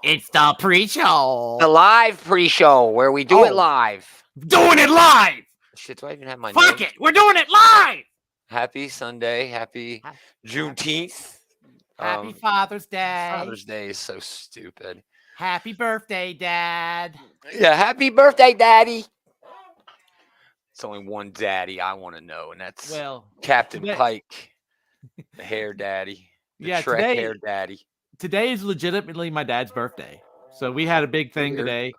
It's the pre-show. The live pre-show where we do it live. Doing it live. Shit, do I even have my Fuck notes? it. We're doing it live. Happy Sunday. Happy Juneteenth. Happy Father's Day. Father's Day is so stupid. Happy birthday, Dad. Yeah, happy birthday, Daddy. It's only one daddy I want to know, and that's Captain Pike, the hair daddy. The Trek hair daddy. Today is legitimately my dad's birthday. So we had a big thing today.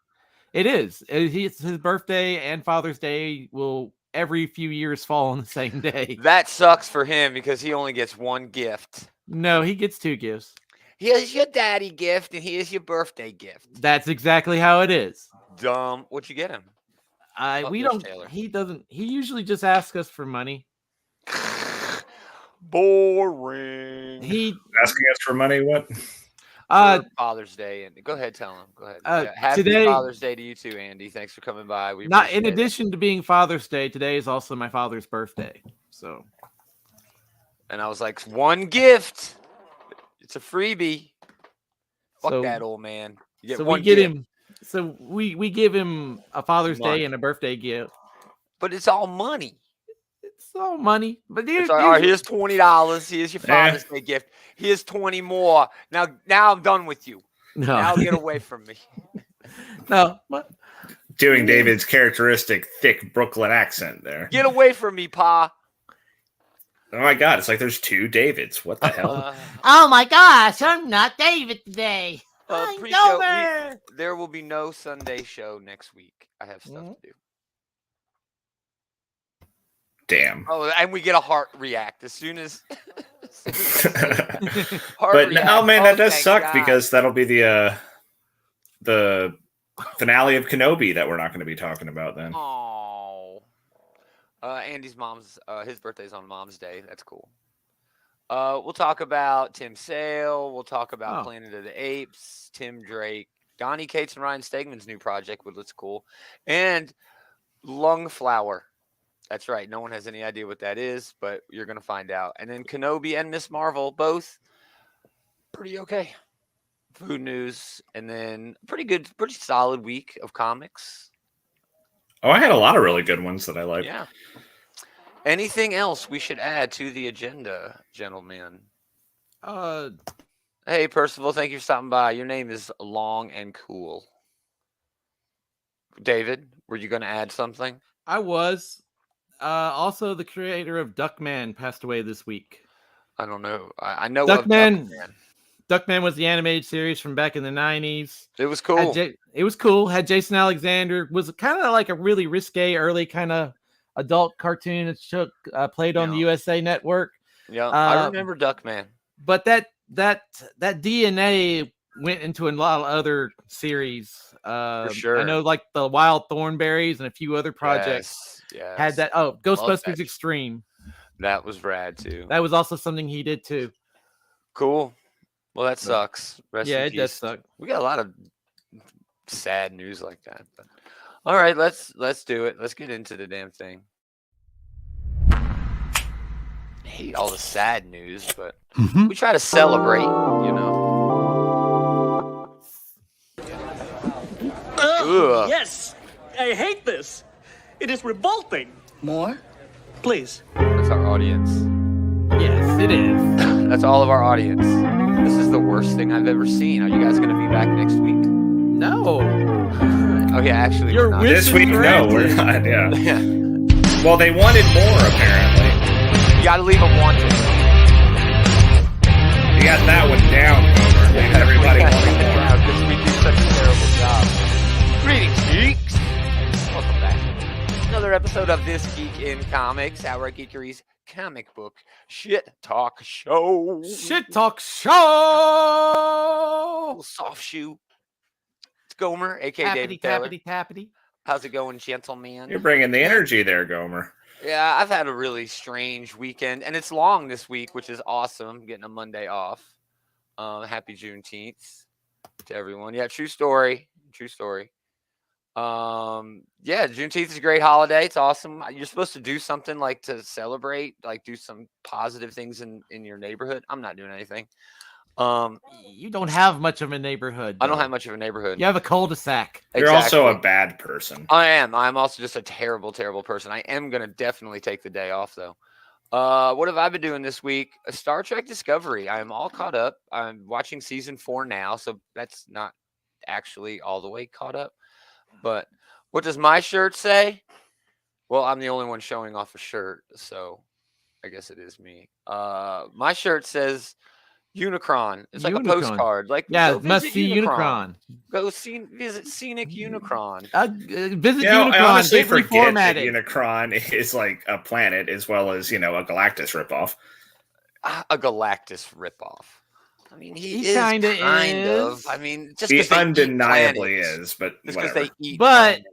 It is. It's his birthday and Father's Day will every few years fall on the same day. That sucks for him because he only gets one gift. No, he gets two gifts. He is your daddy gift and he is your birthday gift. That's exactly how it is. Dumb. What'd you get him? We don't. Taylor. He doesn't. He usually just asks us for money. Boring. He asking us for money. What? Father's Day, and go ahead, tell him. Go ahead. Happy Father's Day to you too, Andy. Thanks for coming by. We not in addition to being Father's Day, today is also my father's birthday. So, and I was like, one gift. It's a freebie. Fuck that old man. You get one gift. So we give him a Father's Day and a birthday gift. But it's all money. It's all money. But here's $20. Here's your Father's Day gift. Here's 20 more. Now I'm done with you. No. Now get away from me. No. Doing David's characteristic thick Brooklyn accent there. Get away from me, Pa. Oh my God, it's like there's two Davids. What the hell? Oh my gosh, I'm not David today. There will be no Sunday show next week. I have stuff to do. Damn. Oh, and we get a heart react as soon as. But no, man, that does suck because that'll be the finale of Kenobi that we're not going to be talking about then. Oh. Andy's mom's his birthday's on Mom's Day. That's cool. We'll talk about Tim Sale. We'll talk about Planet of the Apes, Tim Drake, Donnie Cates and Ryan Stegman's new project, which looks cool, and Lungflower. That's right. No one has any idea what that is, but you're going to find out. And then Kenobi and Miss Marvel, both pretty okay. Food news, and then pretty solid week of comics. Oh, I had a lot of really good ones that I liked. Yeah. Anything else we should add to the agenda, gentlemen? Hey, Percival, thank you for stopping by. Your name is long and cool. David, were you going to add something? I was. Also, the creator of Duckman passed away this week. I don't know. I know Duckman. Of Duckman. Duckman was the animated series from back in the 90s. It was cool. It was cool. Had Jason Alexander. Was kind of like a really risque, early kind of adult cartoon. It played on the USA Network. Yeah, I remember Duckman. But that DNA went into a lot of other series. For sure. I know, like the Wild Thornberries and a few other projects had that. Oh, Ghostbusters Extreme. That was rad too. That was also something he did too. Cool. Well, that sucks. Rest in it peace. does suck. We got a lot of sad news like that. But all right, let's do it. Let's get into the damn thing. I hate all the sad news, but we try to celebrate, you know. Yes, I hate this. It is revolting. More? Please. That's our audience. Yes, it is. That's all of our audience. This is the worst thing I've ever seen. Are you guys going to be back next week? No. Okay, actually, You're we're not. This week, no, we're not. Yeah. Well, they wanted more, apparently. You got to leave them wanting. You got that one down, Homer. Leave everybody wanting more. Because we do such a terrible job. Greetings, geeks. Welcome back. Another episode of This Geek in Comics, our Geekery's comic book shit talk show. Shit talk show. Soft shoe. It's Gomer, aka David Taylor. Tappity. How's it going, gentlemen? You're bringing the energy there, Gomer. Yeah, I've had a really strange weekend, and it's long this week, which is awesome. Getting a Monday off. Happy Juneteenth to everyone. Yeah, true story. Yeah, Juneteenth is a great holiday. It's awesome. You're supposed to do something like to celebrate, like do some positive things in your neighborhood. I'm not doing anything. You don't have much of a neighborhood. I don't though. have much of a neighborhood. You have a cul-de-sac. You're also a bad person. I am. I'm also just a terrible, terrible person. I am gonna definitely take the day off though. What have I been doing this week? Star Trek Discovery. I'm all caught up. I'm watching season 4 now, so that's not actually all the way caught up. But what does my shirt say? Well, I'm the only one showing off a shirt, so I guess it is me. My shirt says Unicron. It's like a postcard. Like, yeah, must see Unicron. Go visit scenic Unicron. Visit Unicron. I honestly forget that Unicron is like a planet as well as a Galactus ripoff. A Galactus ripoff. I mean, he is kind of. I mean, just he because they undeniably is, but because they eat. But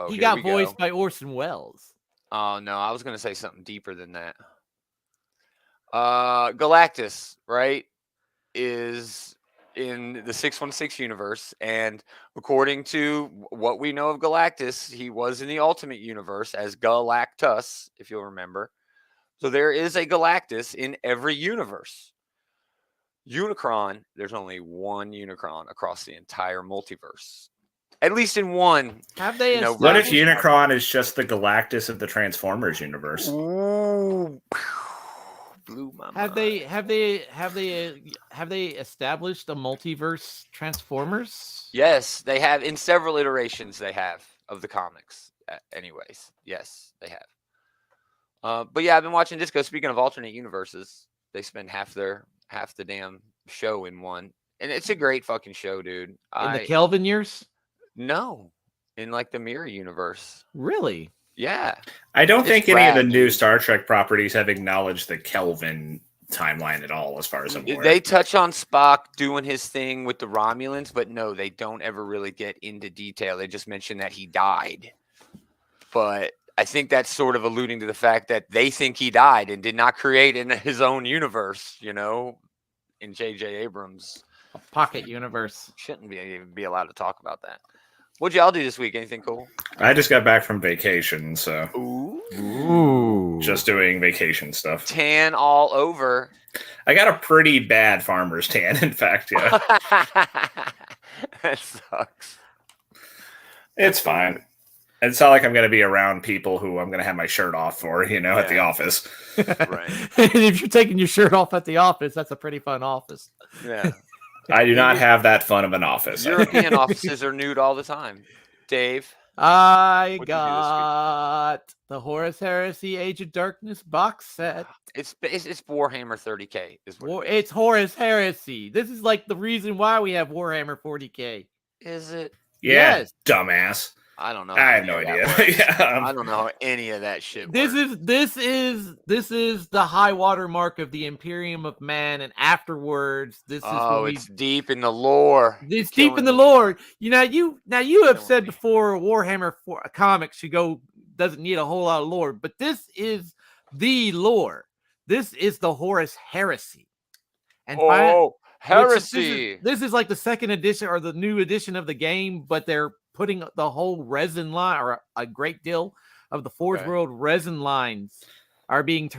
he got voiced by Orson Welles. Oh no, I was gonna say something deeper than that. Galactus, right, is in the 616 universe, and according to what we know of Galactus, he was in the Ultimate Universe as Galactus, if you'll remember. So there is a Galactus in every universe. Unicron, there's only one Unicron across the entire multiverse. At least in one. Have they? What if Unicron is just the Galactus of the Transformers universe? Ooh. Blew my have they established a multiverse Transformers? Yes, they have in several iterations. They have of the comics. Anyways, yes, they have. But yeah, I've been watching Disco. Speaking of alternate universes, they spend half the damn show in one, and it's a great fucking show, dude. In the Kelvin years? No, in like the Mirror universe. Really? Yeah. I don't think any of the new Star Trek properties have acknowledged the Kelvin timeline at all, as far as I'm aware. They touch on Spock doing his thing with the Romulans, but no, they don't ever really get into detail. They just mention that he died. But I think that's sort of alluding to the fact that they think he died and did not create in his own universe, in J.J. Abrams' pocket universe. Shouldn't even be allowed to talk about that. What'd y'all do this week? Anything cool? I just got back from vacation, so Ooh. Just doing vacation stuff. Tan all over. I got a pretty bad farmer's tan, in fact, yeah. That sucks. It's fine. It's not like I'm going to be around people who I'm going to have my shirt off for, at the office. Right. And if you're taking your shirt off at the office, that's a pretty fun office. Yeah. I do not have that fun of an office. European offices are nude all the time. Dave? I got the Horus Heresy Age of Darkness box set. It's Warhammer 30K. It's Horus Heresy. This is like the reason why we have Warhammer 40K. Is it? Yeah, yes. Dumbass. I don't know. I have no idea. Yeah, I don't know how any of that shit works. This is the high water mark of the Imperium of Man, and afterwards, this is it's deep in the lore. It's deep in the lore. You have said before Warhammer comics doesn't need a whole lot of lore, but this is the lore. This is the Horus Heresy. And Heresy. This is like the second edition or the new edition of the game, but they're putting the whole resin line, or a great deal of the Forge World resin lines are being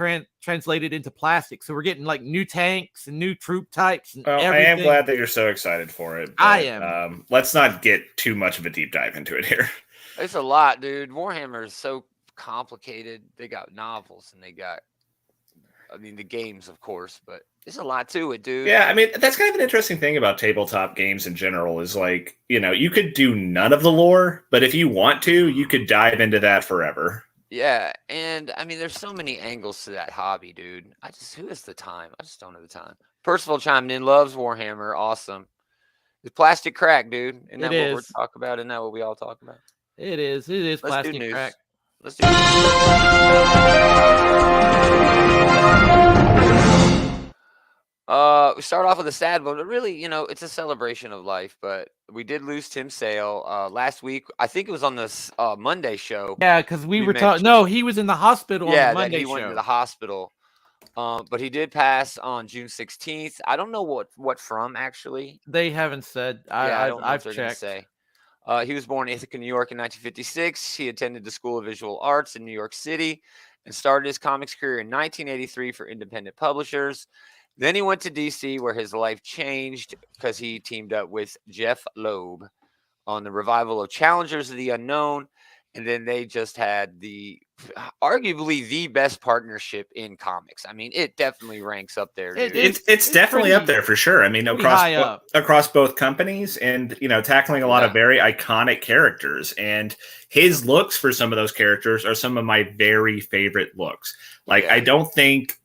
translated into plastic. So we're getting like new tanks and new troop types and everything. I am glad that you're so excited for it. But, I am. Let's not get too much of a deep dive into it here. It's a lot, dude. Warhammer is so complicated. They got novels and they got, the games, of course, but there's a lot to it, dude. Yeah, that's kind of an interesting thing about tabletop games in general is like, you could do none of the lore, but if you want to, you could dive into that forever. Yeah, and there's so many angles to that hobby, dude. Who has the time? I just don't have the time. Percival chimed in, loves Warhammer. Awesome. It's plastic crack, dude. Isn't that what we're talking about? Isn't that what we all talk about? It is. It is plastic crack. Let's do news. We start off with a sad one, but really, it's a celebration of life. But we did lose Tim Sale last week. I think it was on this Monday show. Yeah, because we were talking. No, he was in the hospital on the Monday show. Yeah, he went to the hospital. But he did pass on June 16th. I don't know what from, actually. They haven't said. I've checked. Say. He was born in Ithaca, New York in 1956. He attended the School of Visual Arts in New York City and started his comics career in 1983 for independent publishers. Then he went to DC, where his life changed because he teamed up with Jeff Loeb on the revival of Challengers of the Unknown. And then they just had arguably the best partnership in comics. I mean, it definitely ranks up there, dude. It's definitely up there for sure. I mean, across both companies, and tackling a lot of very iconic characters. And his looks for some of those characters are some of my very favorite looks. Like, I don't think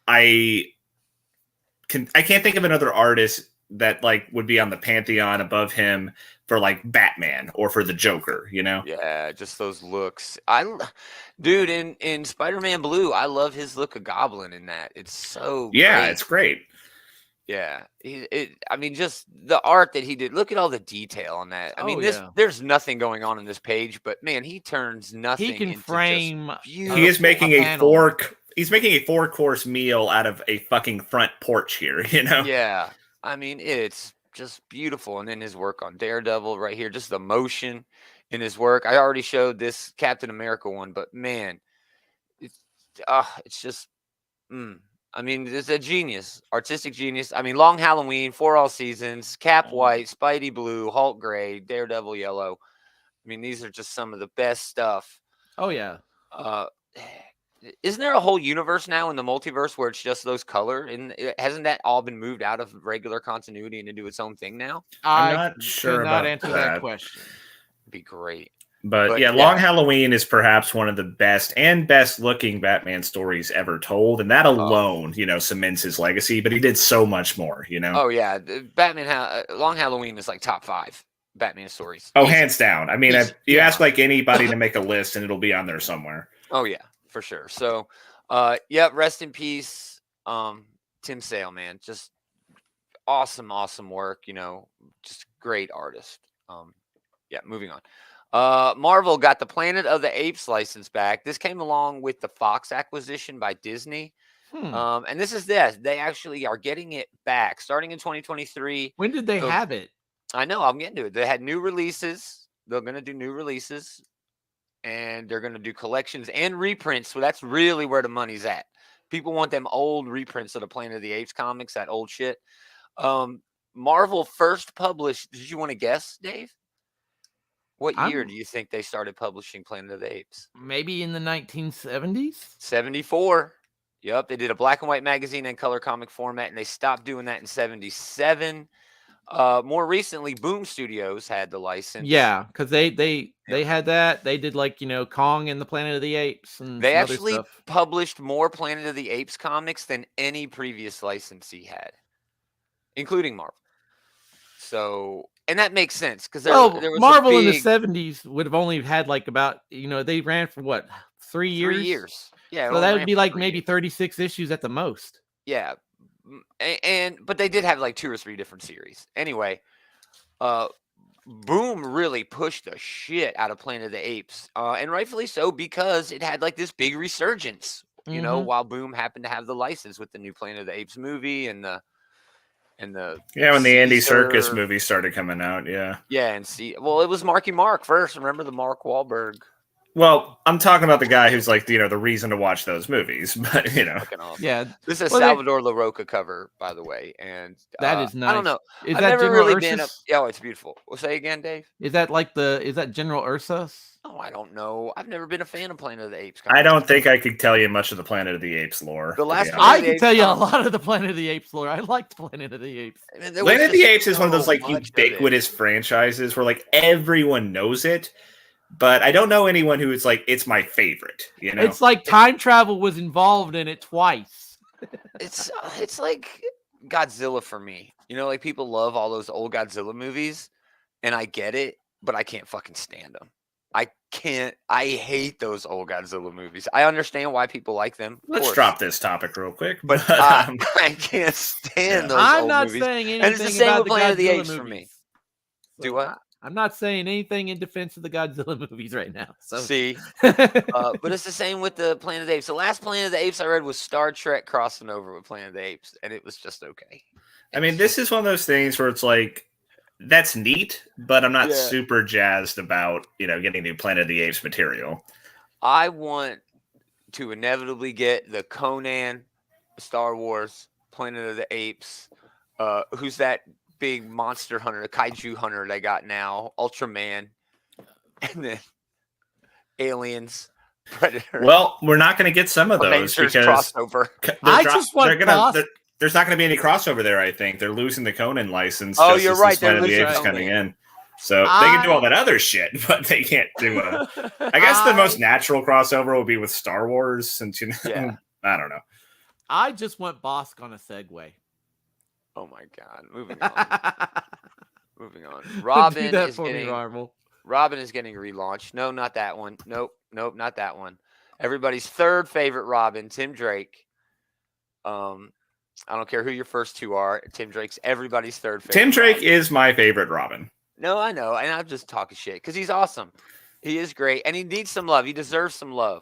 I can't think of another artist that like would be on the pantheon above him for like Batman or for the Joker, Yeah, just those looks. Dude, in Spider-Man Blue, I love his look of Goblin in that. It's so great. It's great. Yeah, I mean, just the art that he did. Look at all the detail on that. I mean, there's nothing going on in this page, but man, he turns nothing. He can into frame. He is making a He's making a 4-course meal out of a fucking front porch here. Yeah, I mean, it's just beautiful. And then his work on Daredevil right here, just the motion in his work. I already showed this Captain America one, but man, it's just, I mean, it's a genius, artistic genius. I mean, Long Halloween, For All Seasons, Cap White, Spidey Blue, Hulk Gray, Daredevil Yellow. I mean, these are just some of the best stuff. Oh, yeah. Isn't there a whole universe now in the multiverse where it's just those color? And hasn't that all been moved out of regular continuity and into its own thing now? I'm not sure about answer that question. It'd be great. But yeah, Long Halloween is perhaps one of the best looking Batman stories ever told. And that alone, cements his legacy. But he did so much more, Oh, yeah. Long Halloween is like top 5 Batman stories. Oh, hands down. I mean, you ask like anybody to make a list and it'll be on there somewhere. Oh, yeah. For sure. So, rest in peace, Tim Sale, man. Just awesome work. Just great artist. Moving on. Marvel got the Planet of the Apes license back. This came along with the Fox acquisition by Disney. And they actually are getting it back starting in 2023. When did they have it? I know. I'm getting to it. They had new releases. They're going to do new releases. And they're going to do collections and reprints. So that's really where the money's at. People want them old reprints of the Planet of the Apes comics, that old shit. Marvel first published, did you want to guess, Dave? What year do you think they started publishing Planet of the Apes? Maybe in the 1970s? 74. Yep, they did a black and white magazine and color comic format, and they stopped doing that in 77. More recently, Boom Studios had the license. Yeah, because they had that. They did like Kong and the Planet of the Apes, and they actually published more Planet of the Apes comics than any previous licensee had, including Marvel. So, and that makes sense because there was Marvel in the 70s would have only had like about they ran for what 3 years. 3 years. Yeah, so that would be like maybe 36 issues at the most. Yeah. But they did have like 2 or 3 different series. Anyway, Boom really pushed the shit out of Planet of the Apes, and rightfully so because it had like this big resurgence. While Boom happened to have the license with the new Planet of the Apes movie and the when the Andy Serkis movie started coming out, yeah, and it was Marky Mark first. Remember the Mark Wahlberg? Well, I'm talking about the guy who's like, the reason to watch those movies, but awesome. Yeah. This is a Salvador LaRocca cover, by the way, and that is nice. I don't know. Is I've that never General really Ursus? been. It's beautiful. Well, say again, Dave. Is that General Ursus? Oh, I don't know. I've never been a fan of Planet of the Apes. I don't think I could tell you much of the Planet of the Apes lore. I can tell you a lot of the Planet of the Apes lore. I liked Planet of the Apes. Planet of the Apes is one of those like ubiquitous franchises where like everyone knows it. But I don't know anyone who is like, it's my favorite. It's like time travel was involved in it twice. It's like Godzilla for me. Like people love all those old Godzilla movies, and I get it, but I can't fucking stand them. I hate those old Godzilla movies. I understand why people like them. Let's drop this topic real quick. But I can't stand those I'm old not movies. saying anything and it's the same about with Planet of the Godzilla Apes movies. for me. So Do what? I'm not saying anything in defense of the Godzilla movies right now. So. See, but it's the same with the Planet of the Apes. The last Planet of the Apes I read was Star Trek crossing over with Planet of the Apes, and it was just okay. I mean, this is one of those things where it's like, that's neat, but I'm not super jazzed about, getting new Planet of the Apes material. I want to inevitably get the Conan, Star Wars, Planet of the Apes. Who's that big monster hunter, the kaiju hunter they got now? Ultraman, and then Aliens, Predator. Well, we're not going to get some of those because crossover. There's not going to be any crossover there. I think they're losing the Conan license. Oh, you're right. Planet of the Apes coming in. So they can do all that other shit, but they can't do I guess the most natural crossover will be with Star Wars, since I don't know. I just want Bosk on a Segway. Oh my God! Moving on. Robin is getting relaunched. No, not that one. Nope, not that one. Everybody's third favorite Robin, Tim Drake. I don't care who your first two are. Tim Drake's everybody's third favorite. Tim Drake is my favorite Robin. No, I know. And I'm just talking shit because he's awesome. He is great. And he needs some love. He deserves some love.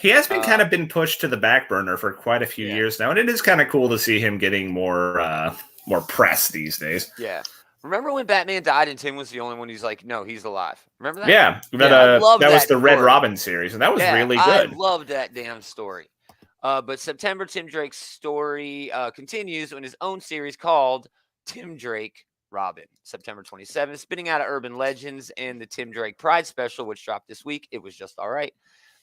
He has been kind of been pushed to the back burner for quite a few years now. And it is kind of cool to see him getting more press these days. Yeah. Remember when Batman died and Tim was the only one who's like, no, he's alive. Remember that? Yeah. That was the Red Robin series. And that was really good. I loved that damn story. But September, Tim Drake's story continues in his own series called Tim Drake Robin. September 27th, spinning out of Urban Legends and the Tim Drake Pride Special, which dropped this week. It was just all right.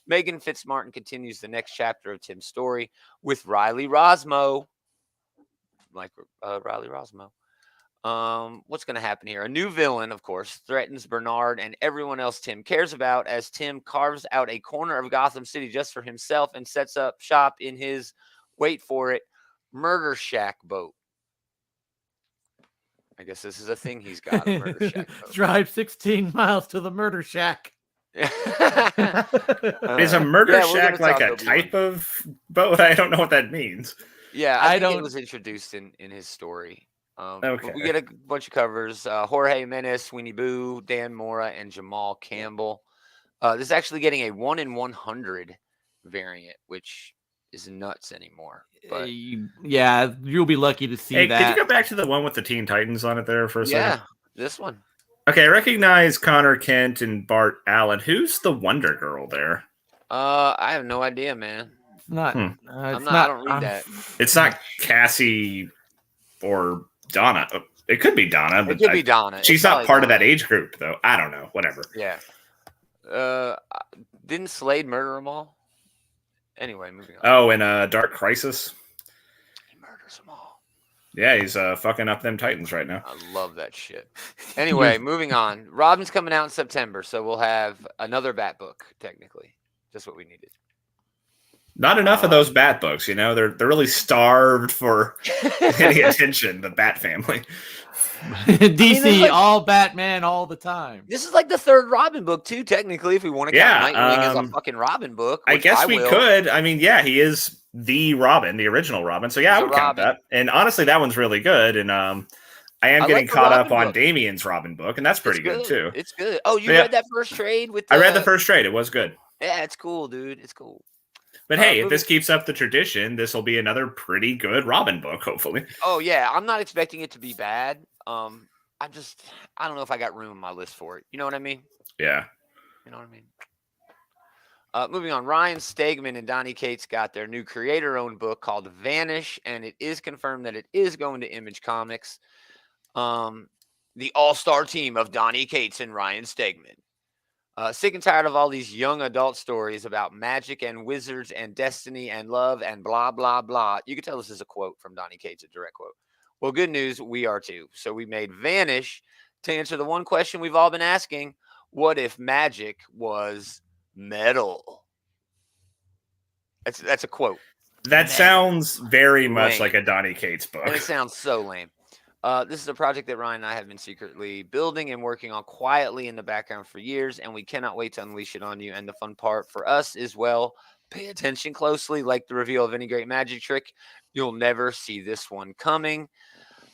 Megan Fitzmartin continues the next chapter of Tim's story with Riley Rosmo. Riley Rosmo. What's going to happen here? A new villain, of course, threatens Bernard and everyone else Tim cares about as Tim carves out a corner of Gotham City just for himself and sets up shop in his, wait for it, murder shack boat. I guess this is a thing he's got, a murder shack boat. Drive 16 miles to the murder shack. Is a murder shack like a type of boat? I don't know what that means. Yeah, I think it was introduced in his story. Okay. We get a bunch of covers. Jorge Jimenez, Sweeney Boo, Dan Mora, and Jamal Campbell. This is actually getting a 1-in-100 variant, which is nuts anymore. But yeah, you'll be lucky to see that. Could you go back to the one with the Teen Titans on it there for a second? Yeah, this one. Okay, I recognize Connor Kent and Bart Allen. Who's the Wonder Girl there? I have no idea, man. It's not. I don't read that. It's not Cassie or Donna. It could be Donna. But it could be Donna. She's not part of that age group, though. I don't know. Whatever. Yeah. Didn't Slade murder them all? Anyway, moving on. Oh, in Dark Crisis. He murders them all. Yeah, he's fucking up them Titans right now. I love that shit. Anyway, moving on. Robin's coming out in September, so we'll have another Bat book, technically. Just what we needed. Not enough of those Bat books, you know. They're really starved for any attention, the Bat family. DC, all Batman all the time. This is like the third Robin book, too, technically, if we want to count Nightwing as a fucking Robin book. I guess we could. I mean, yeah, he is the Robin, the original Robin. So, yeah, I would count that. And honestly, that one's really good. And I am getting caught up on Damien's Robin book, and that's pretty good, too. It's good. Oh, you read that first trade? I read the first trade. It was good. Yeah, it's cool, dude. It's cool. But hey, if this keeps up the tradition, this will be another pretty good Robin book, hopefully. Oh, yeah. I'm not expecting it to be bad. I don't know if I got room on my list for it. You know what I mean? Yeah. You know what I mean? Moving on. Ryan Stegman and Donnie Cates got their new creator-owned book called Vanish, and it is confirmed that it is going to Image Comics. The all-star team of Donnie Cates and Ryan Stegman. Sick and tired of all these young adult stories about magic and wizards and destiny and love and blah, blah, blah. You can tell this is a quote from Donnie Cates, a direct quote. Well, good news, we are too. So we made Vanish to answer the one question we've all been asking. What if magic was metal? That's a quote. That sounds very much like a Donnie Cates book. And it sounds so lame. This is a project that Ryan and I have been secretly building and working on quietly in the background for years, and we cannot wait to unleash it on you. And the fun part for us is, well, pay attention closely. Like the reveal of any great magic trick, you'll never see this one coming.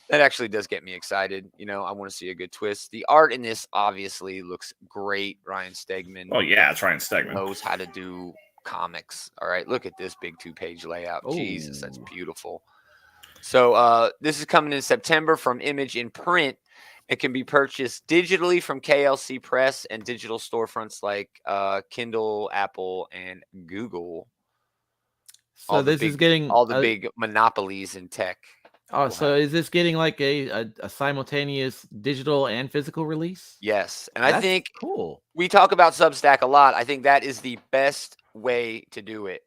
That actually does get me excited. You know, I want to see a good twist. The art in this obviously looks great. Ryan Stegman. Oh, yeah, it's Ryan Stegman. Knows how to do comics. All right, look at this big 2-page layout. Ooh. Jesus, that's beautiful. So this is coming in September from Image in print, It can be purchased digitally from KLC Press and digital storefronts like Kindle, Apple, and Google. So this is getting all the big monopolies in tech. Oh, so is this getting like a simultaneous digital and physical release? Yes, and That's I think cool. We talk about Substack a lot. I think that is the best way to do it.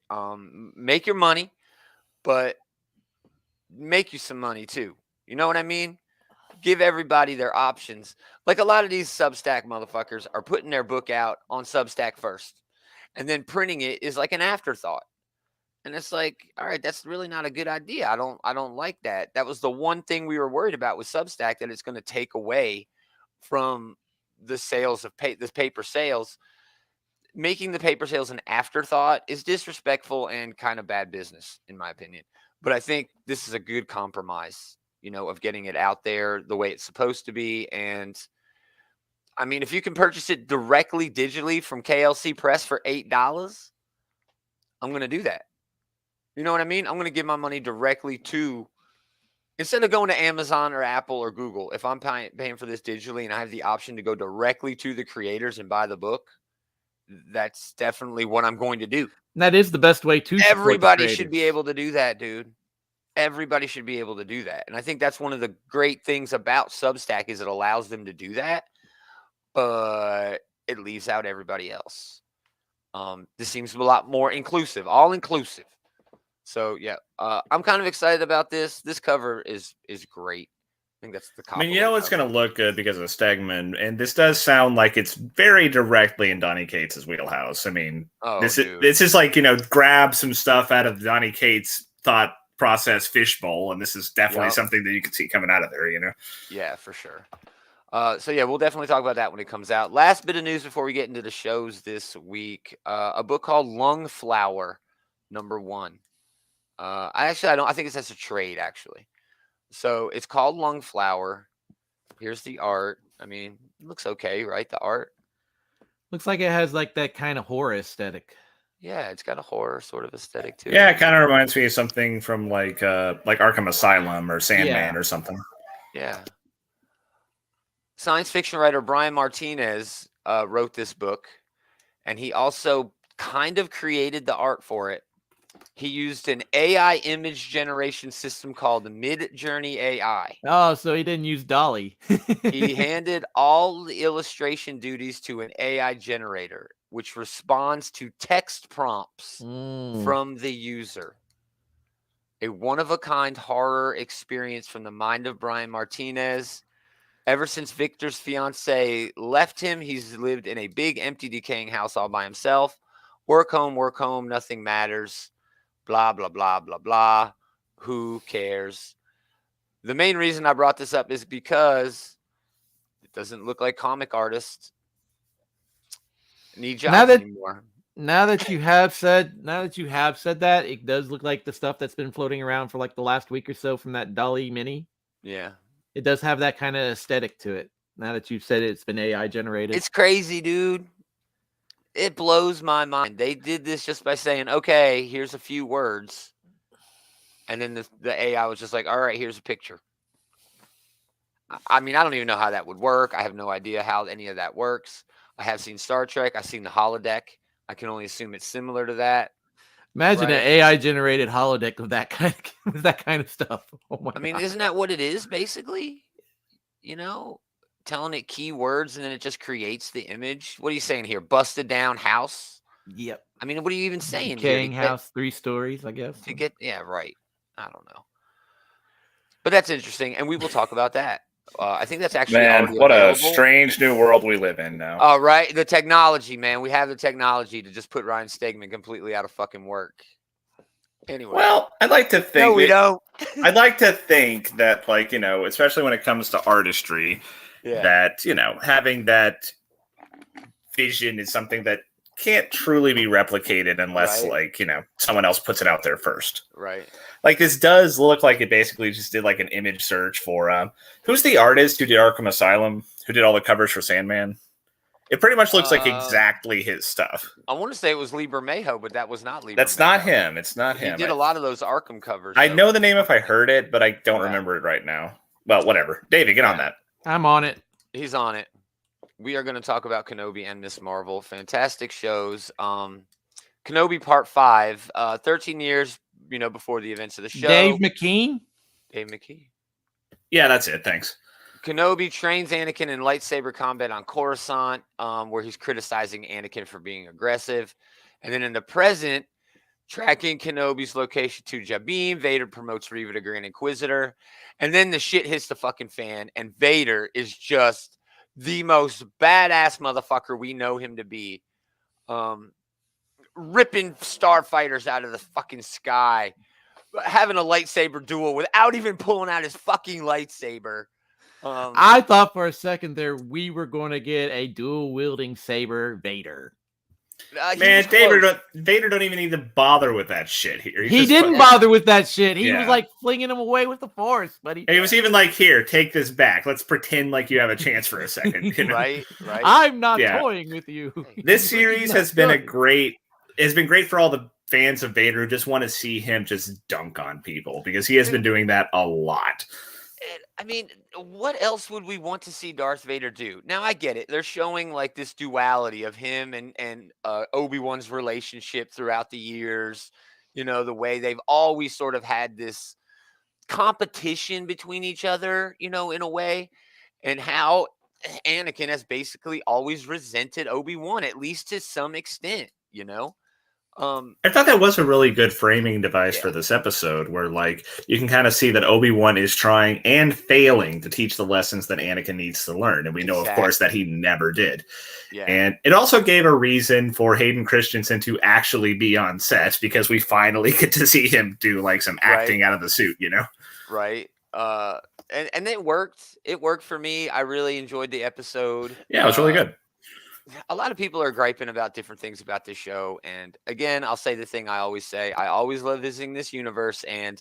Make your money, but make you some money too. You know what I mean? Give everybody their options. Like a lot of these Substack motherfuckers are putting their book out on Substack first, and then printing it is like an afterthought. And it's like, all right, that's really not a good idea. I don't like that. That was the one thing we were worried about with Substack, that it's going to take away from the sales of the paper sales. Making the paper sales an afterthought is disrespectful and kind of bad business, in my opinion. But I think this is a good compromise, of getting it out there the way it's supposed to be. And I mean, if you can purchase it directly digitally from KLC Press for $8, I'm going to do that. You know what I mean? I'm going to give my money directly to, instead of going to Amazon or Apple or Google, if I'm paying for this digitally and I have the option to go directly to the creators and buy the book, that's definitely what I'm going to do. That is the best way to. Everybody should be able to do that, dude. Everybody should be able to do that. And I think that's one of the great things about Substack is it allows them to do that, but it leaves out everybody else. This seems a lot more inclusive, all inclusive. So yeah, I'm kind of excited about this. This cover is great. I think that's the. I mean, it's going to look good because of Stegman, and this does sound like it's very directly in Donny Cates' wheelhouse. I mean, this is like grab some stuff out of Donny Cates' thought process fishbowl, and this is definitely something that you can see coming out of there. Yeah, for sure. So yeah, we'll definitely talk about that when it comes out. Last bit of news before we get into the shows this week: a book called Lung Flower, #1. I think it's as a trade, actually. So it's called Lung Flower. Here's the art. I mean, it looks okay, right? The art looks like it has like that kind of horror aesthetic. Yeah, it's got a horror sort of aesthetic too. Yeah, it kind of reminds me of something from like Arkham Asylum or Sandman or something. Yeah. Science fiction writer Brian Martinez wrote this book, and he also kind of created the art for it. He used an AI image generation system called the Midjourney AI. Oh, so he didn't use Dolly. He handed all the illustration duties to an AI generator, which responds to text prompts from the user. A one-of-a-kind horror experience from the mind of Brian Martinez. Ever since Victor's fiance left him, he's lived in a big, empty, decaying house all by himself. Work home, nothing matters. Blah, blah, blah, blah, blah. Who cares? The main reason I brought this up is because it doesn't look like comic artists need jobs anymore. Now that you have said that, it does look like the stuff that's been floating around for like the last week or so from that Dolly Mini. Yeah. It does have that kind of aesthetic to it. Now that you've said it's been AI generated. It's crazy, dude. It blows my mind. They did this just by saying, okay, here's a few words. And then the AI was just like, all right, here's a picture. I mean, I don't even know how that would work. I have no idea how any of that works. I have seen Star Trek. I've seen the holodeck. I can only assume it's similar to that. Imagine an AI generated holodeck of that kind of stuff. Oh my God. Isn't that what it is, basically? Telling it keywords and then it just creates the image. What are you saying here? Busted down house? Yep. I mean, what are you even saying? Decaying house, 3 stories, I guess. Yeah, right. I don't know. But that's interesting, and we will talk about that. I think that's actually what available. A strange new world we live in now. All right, the technology, man. We have the technology to just put Ryan Stegman completely out of fucking work. Anyway. Well, I'd like to think. No, we don't. I'd like to think that, especially when it comes to artistry, that, having that vision is something that can't truly be replicated unless, someone else puts it out there first. Right. Like, this does look like it basically just did, an image search for, who's the artist who did Arkham Asylum, who did all the covers for Sandman? It pretty much looks like exactly his stuff. I want to say it was Lee Bermejo, but that was not Lee That's Bermejo. Not him. It's not him. He did a lot of those Arkham covers. I know the name if I heard it, but I don't remember it right now. Well, whatever. David, get on that. I'm on it. He's on it. We are going to talk about Kenobi and Miss Marvel. Fantastic shows. Kenobi Part 5, 13 years, before the events of the show. Dave McKee. Yeah, that's it. Thanks. Kenobi trains Anakin in lightsaber combat on Coruscant, where he's criticizing Anakin for being aggressive. And then in the present, tracking Kenobi's location to Jabim, Vader promotes Reva to Grand Inquisitor. And then the shit hits the fucking fan, and Vader is just the most badass motherfucker we know him to be. Ripping starfighters out of the fucking sky, having a lightsaber duel without even pulling out his fucking lightsaber. I thought for a second there we were going to get a dual wielding saber Vader. Man, Vader don't even need to bother with that shit here. He didn't bother with that shit. He was like flinging him away with the Force, but he was even like, "Here, take this back. Let's pretend like you have a chance for a second." You know? Right. I'm not toying with you. This series has been great for all the fans of Vader who just want to see him just dunk on people, because he has been doing that a lot. I mean, what else would we want to see Darth Vader do? Now, I get it. They're showing like this duality of him and Obi-Wan's relationship throughout the years. The way they've always sort of had this competition between each other, in a way, and how Anakin has basically always resented Obi-Wan, at least to some extent, I thought that was a really good framing device for this episode, where like you can kind of see that Obi-Wan is trying and failing to teach the lessons that Anakin needs to learn. And we know, of course, that he never did. Yeah. And it also gave a reason for Hayden Christensen to actually be on set, because we finally get to see him do like some acting out of the suit, Right. And it worked. It worked for me. I really enjoyed the episode. Yeah, it was really good. A lot of people are griping about different things about this show. And again, I'll say the thing I always say. I always love visiting this universe, and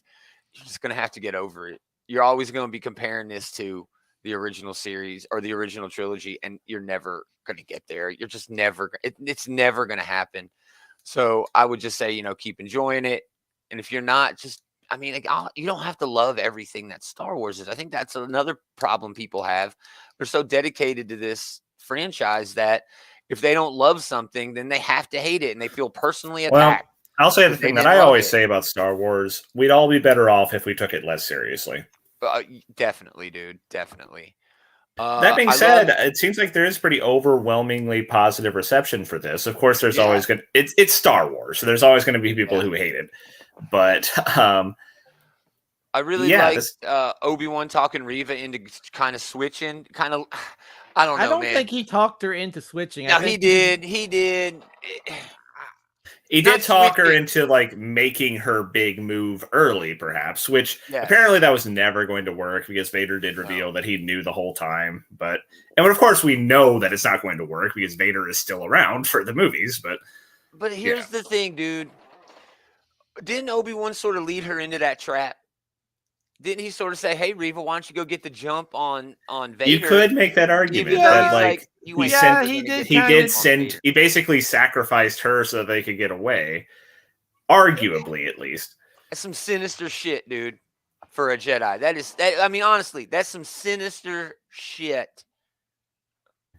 you're just going to have to get over it. You're always going to be comparing this to the original series or the original trilogy, and you're never going to get there. You're just never, it's never going to happen. So I would just say, keep enjoying it. And if you're not, you don't have to love everything that Star Wars is. I think that's another problem people have. They're so dedicated to this franchise that if they don't love something, then they have to hate it, and they feel personally attacked. Well, I'll say the thing that I always say about Star Wars: we'd all be better off if we took it less seriously. Definitely, dude. Definitely. That being said, it seems like there is pretty overwhelmingly positive reception for this. Of course, there's always going. It's Star Wars, so there's always going to be people who hate it. But I really liked Obi-Wan talking Reva into kind of switching, I don't know. I don't think he talked her into switching. No, he did. He did. He did talk her into like making her big move early, perhaps, which apparently that was never going to work, because Vader did reveal that he knew the whole time. And of course we know that it's not going to work because Vader is still around for the movies. But here's the thing, dude. Didn't Obi-Wan sort of lead her into that trap? Didn't he sort of say, "Hey, Reva, why don't you go get the jump on Vader?" You could make that argument, but he basically sacrificed her so they could get away, arguably, at least. That's some sinister shit, dude. For a Jedi, honestly, that's some sinister shit.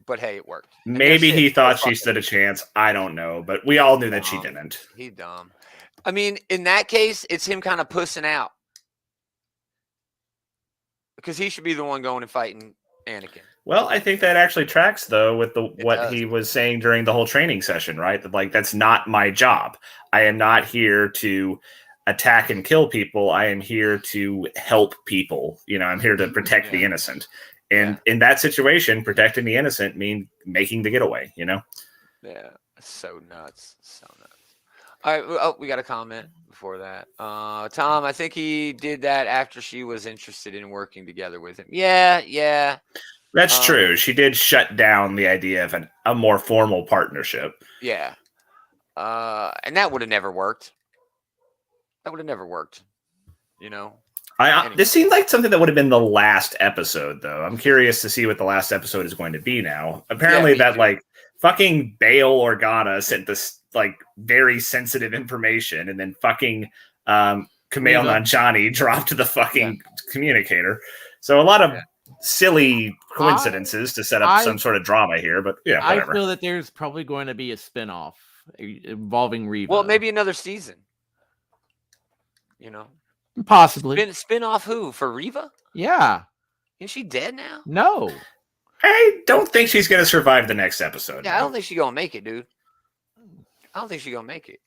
But hey, it worked. Maybe he thought she stood a chance. I don't know, but we all knew that she didn't. He dumb. In that case, it's him kind of pussing out. Because he should be the one going and fighting Anakin. Well, I think that actually tracks, though, with what he was saying during the whole training session, right? That, like, that's not my job. I am not here to attack and kill people. I am here to help people. I'm here to protect the innocent. And in that situation, protecting the innocent means making the getaway, Yeah, so nuts. So nuts. All right. Oh, we got a comment before that. Tom, I think he did that after she was interested in working together with him. Yeah. That's true. She did shut down the idea of a more formal partnership. Yeah. And that would have never worked. Anyway. This seemed like something that would have been the last episode, though. I'm curious to see what the last episode is going to be now. Apparently fucking Bail Organa sent this like very sensitive information, and then fucking Kumail Nanjiani dropped the fucking communicator. So a lot of silly coincidences to set up some sort of drama here, but yeah, whatever. I feel that there's probably going to be a spinoff involving Reva. Well, maybe another season. Possibly. Spin off who? For Reva? Yeah. Is she dead now? No. I don't think she's going to survive the next episode. Yeah, I don't think she's going to make it, dude. I don't think she's going to make it.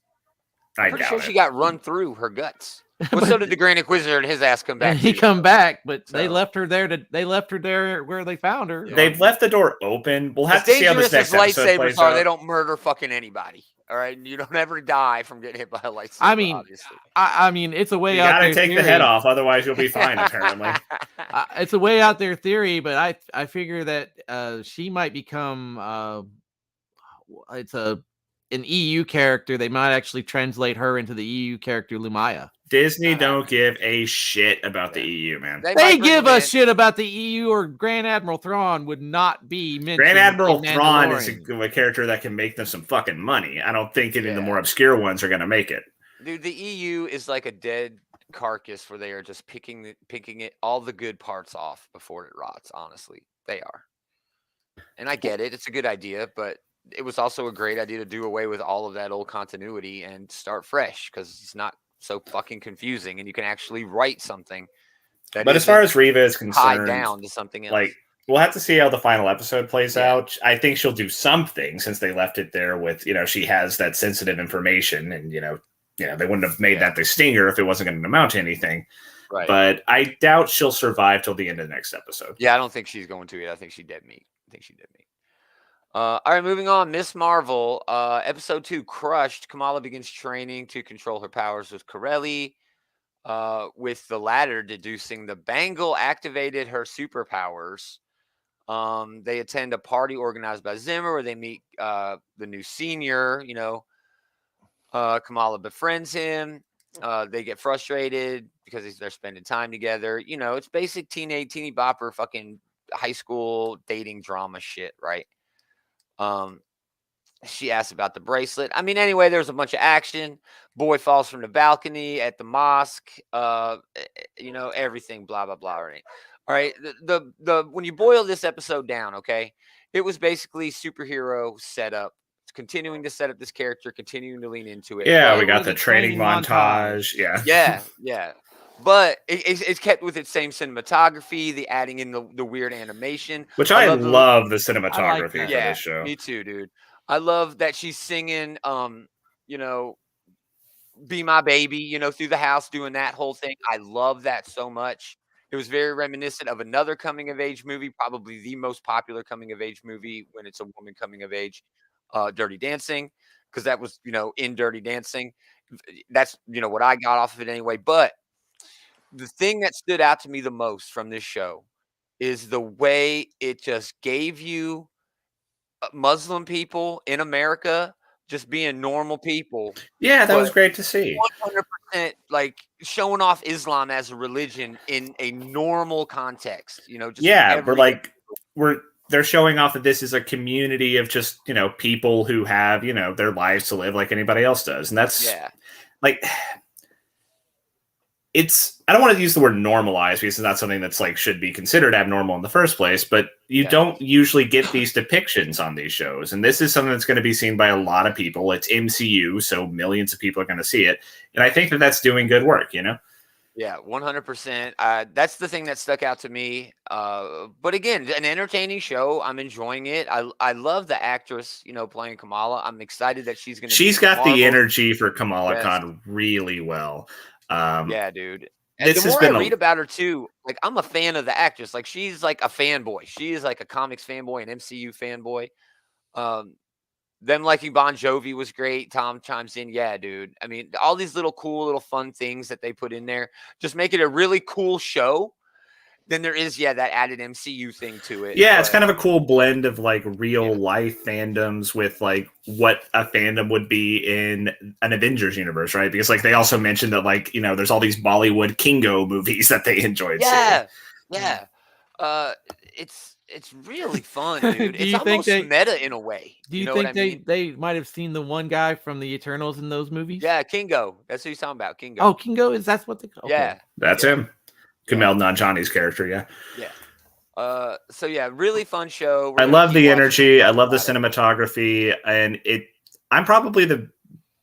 I'm pretty sure she got run through her guts. Well, so did the Grand Inquisitor, and his ass come back. He come back, but they left her there. They left her there where they found her. They've left the door open. We'll have to see how this next episode plays out. They don't murder fucking anybody. All right, you don't ever die from getting hit by a lightsaber. I mean, obviously. I mean, it's a way you out there. You gotta take the head off, otherwise you'll be fine. Apparently, it's a way out there theory, but I figure that she might become an EU character. They might actually translate her into the EU character Lumaya. Disney don't give a shit about the EU, man. They give a shit about the EU, or Grand Admiral Thrawn would not be mentioned. Grand Admiral Thrawn is a character that can make them some fucking money. I don't think any of the more obscure ones are going to make it. Dude, the EU is like a dead carcass where they are just picking it all the good parts off before it rots. Honestly, they are. And I get it; it's a good idea, but it was also a great idea to do away with all of that old continuity and start fresh, because it's not so fucking confusing, and you can actually write something. But as far as Reva is concerned, tied down to something else. Like, we'll have to see how the final episode plays out. I think she'll do something, since they left it there with, she has that sensitive information, and they wouldn't have made that the stinger if it wasn't going to amount to anything. Right. But I doubt she'll survive till the end of the next episode. Yeah, I don't think she's going to. I think she's dead meat. All right, moving on. Miss Marvel, episode 2, Crushed. Kamala begins training to control her powers with Corelli, with the latter deducing the bangle activated her superpowers. They attend a party organized by Zimmer where they meet the new senior. Kamala befriends him. They get frustrated because they're spending time together. It's basic teeny bopper fucking high school dating drama shit, right? She asks about the bracelet. I mean, anyway, there's a bunch of action. Boy falls from the balcony at the mosque. Everything, blah, blah, blah. Right? All right. The when you boil this episode down, okay, it was basically superhero setup, continuing to set up this character, continuing to lean into it. Yeah, we got the training montage. Yeah. But it's kept with its same cinematography, the adding in the weird animation. Which I love the cinematography for this show. Me too, dude. I love that she's singing, Be My Baby, through the house, doing that whole thing. I love that so much. It was very reminiscent of another coming-of-age movie, probably the most popular coming-of-age movie when it's a woman coming of age, Dirty Dancing, because that was, in Dirty Dancing. That's, what I got off of it anyway. But the thing that stood out to me the most from this show is the way it just gave you Muslim people in America just being normal people. Yeah, that was great to see. 100% like showing off Islam as a religion in a normal context. They're showing off that this is a community of just, people who have, their lives to live like anybody else does. And that's I don't want to use the word normalized because it's not something that's should be considered abnormal in the first place, but you don't usually get these depictions on these shows. And this is something that's going to be seen by a lot of people. It's MCU, so millions of people are going to see it. And I think that that's doing good work, Yeah, 100%. That's the thing that stuck out to me. But again, an entertaining show. I'm enjoying it. I love the actress, playing Kamala. I'm excited that she's got the energy for Kamala Khan really well. Yeah, dude. And the more I read about her too, I'm a fan of the actress. She's like a fanboy. She is like a comics fanboy, an MCU fanboy. Them liking Bon Jovi was great. Tom chimes in, yeah, dude. I mean, all these cool little fun things that they put in there just make it a really cool show. Then there is, that added MCU thing to it. Yeah, it's kind of a cool blend of real life fandoms with what a fandom would be in an Avengers universe, right? Because they also mentioned that there's all these Bollywood Kingo movies that they enjoyed. Yeah. It's really fun, dude. It's almost meta in a way. Do you think they might have seen the one guy from the Eternals in those movies? Yeah, Kingo. That's who he's talking about. Kingo. Oh, Kingo, that's what they call? Yeah. That's him. Kumail Nanjiani's character, yeah. So yeah, really fun show. I love the energy. I love the cinematography, and I'm probably the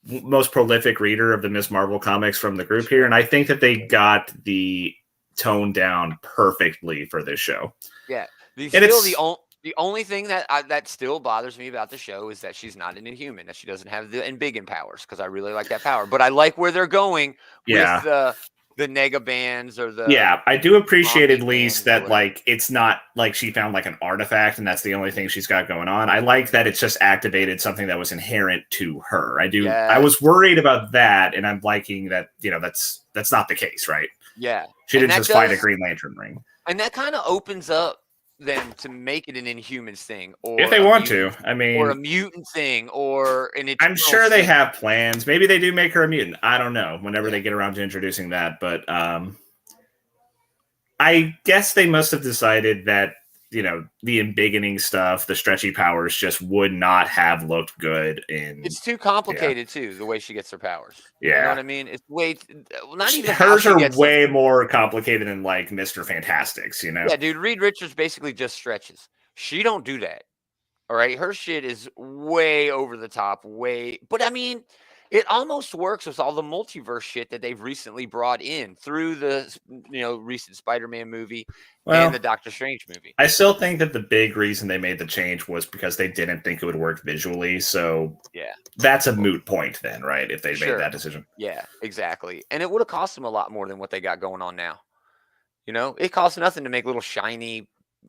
most prolific reader of the Ms. Marvel comics from the group here, and I think that they got the tone down perfectly for this show. Yeah, the only thing that still bothers me about the show is that she's not an Inhuman, that she doesn't have the Embiggen powers, because I really like that power. But I like where they're going with the Nega bands or the I do appreciate at least that like it's not like she found like an artifact and that's the only thing she's got going on. I like that it's just activated something that was inherent to her. I do. Yes. I was worried about that, and I'm liking that. That's not the case, right? Yeah, she didn't just find a Green Lantern ring, and that kind of opens up them to make it an Inhumans thing, or if they want to. I mean, or a mutant thing, or an. I'm sure they have plans. Maybe they do make her a mutant. I don't know. Whenever they get around to introducing that, but I guess they must have decided that the embiggening stuff, the stretchy powers, just would not have looked good in. It's too complicated too. The way she gets her powers. Yeah, you know what I mean. It's way not even hers are way more complicated than like Mr. Fantastic's. Yeah, dude. Reed Richards basically just stretches. She don't do that. All right, her shit is way over the top. But I mean, it almost works with all the multiverse shit that they've recently brought in through the recent Spider-Man movie and the Doctor Strange movie. I still think that the big reason they made the change was because they didn't think it would work visually. So yeah, that's a moot point then, right? If they made that decision. Yeah, exactly. And it would have cost them a lot more than what they got going on now. It costs nothing to make little shiny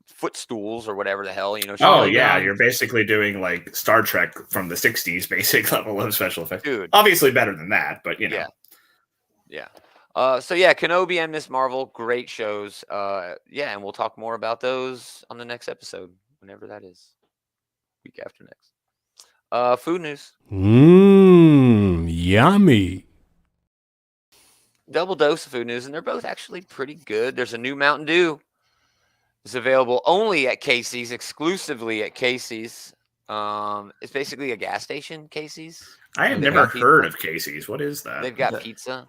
footstools or whatever the hell, you're basically doing like Star Trek from the 60s basic level of special effects. Dude, obviously better than that, but yeah. So yeah, Kenobi and Ms. Marvel, great shows. And we'll talk more about those on the next episode, whenever that is. Week after next. Food news. Yummy. Double dose of food news, and they're both actually pretty good. There's a new Mountain Dew. It's available only at Casey's, exclusively at Casey's. It's basically a gas station, Casey's. I have never heard of Casey's. What is that? They've got pizza.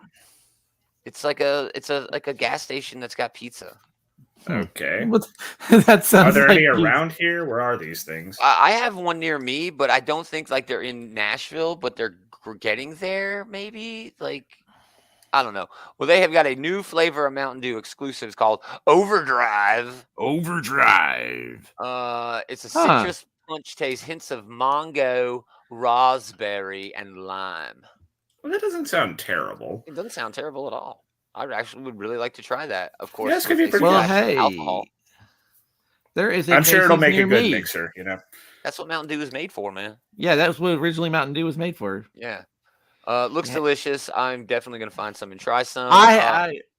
It's like a gas station that's got pizza. Okay. That sounds. Are there any around here? Where are these things? I have one near me, but I don't think like they're in Nashville, but they're getting there. Maybe like. I don't know. Well, they have got a new flavor of Mountain Dew exclusives called Overdrive. Overdrive. It's a citrus punch taste, hints of mango, raspberry, and lime. Well, that doesn't sound terrible. It doesn't sound terrible at all. I actually would really like to try that. Of course. Yeah, it's gonna be pretty well, hey, alcohol. There is. I'm sure it'll make a good mixer. That's what Mountain Dew is made for, man. Yeah, that's what originally Mountain Dew was made for. Yeah. Looks delicious. I'm definitely gonna find some and try some.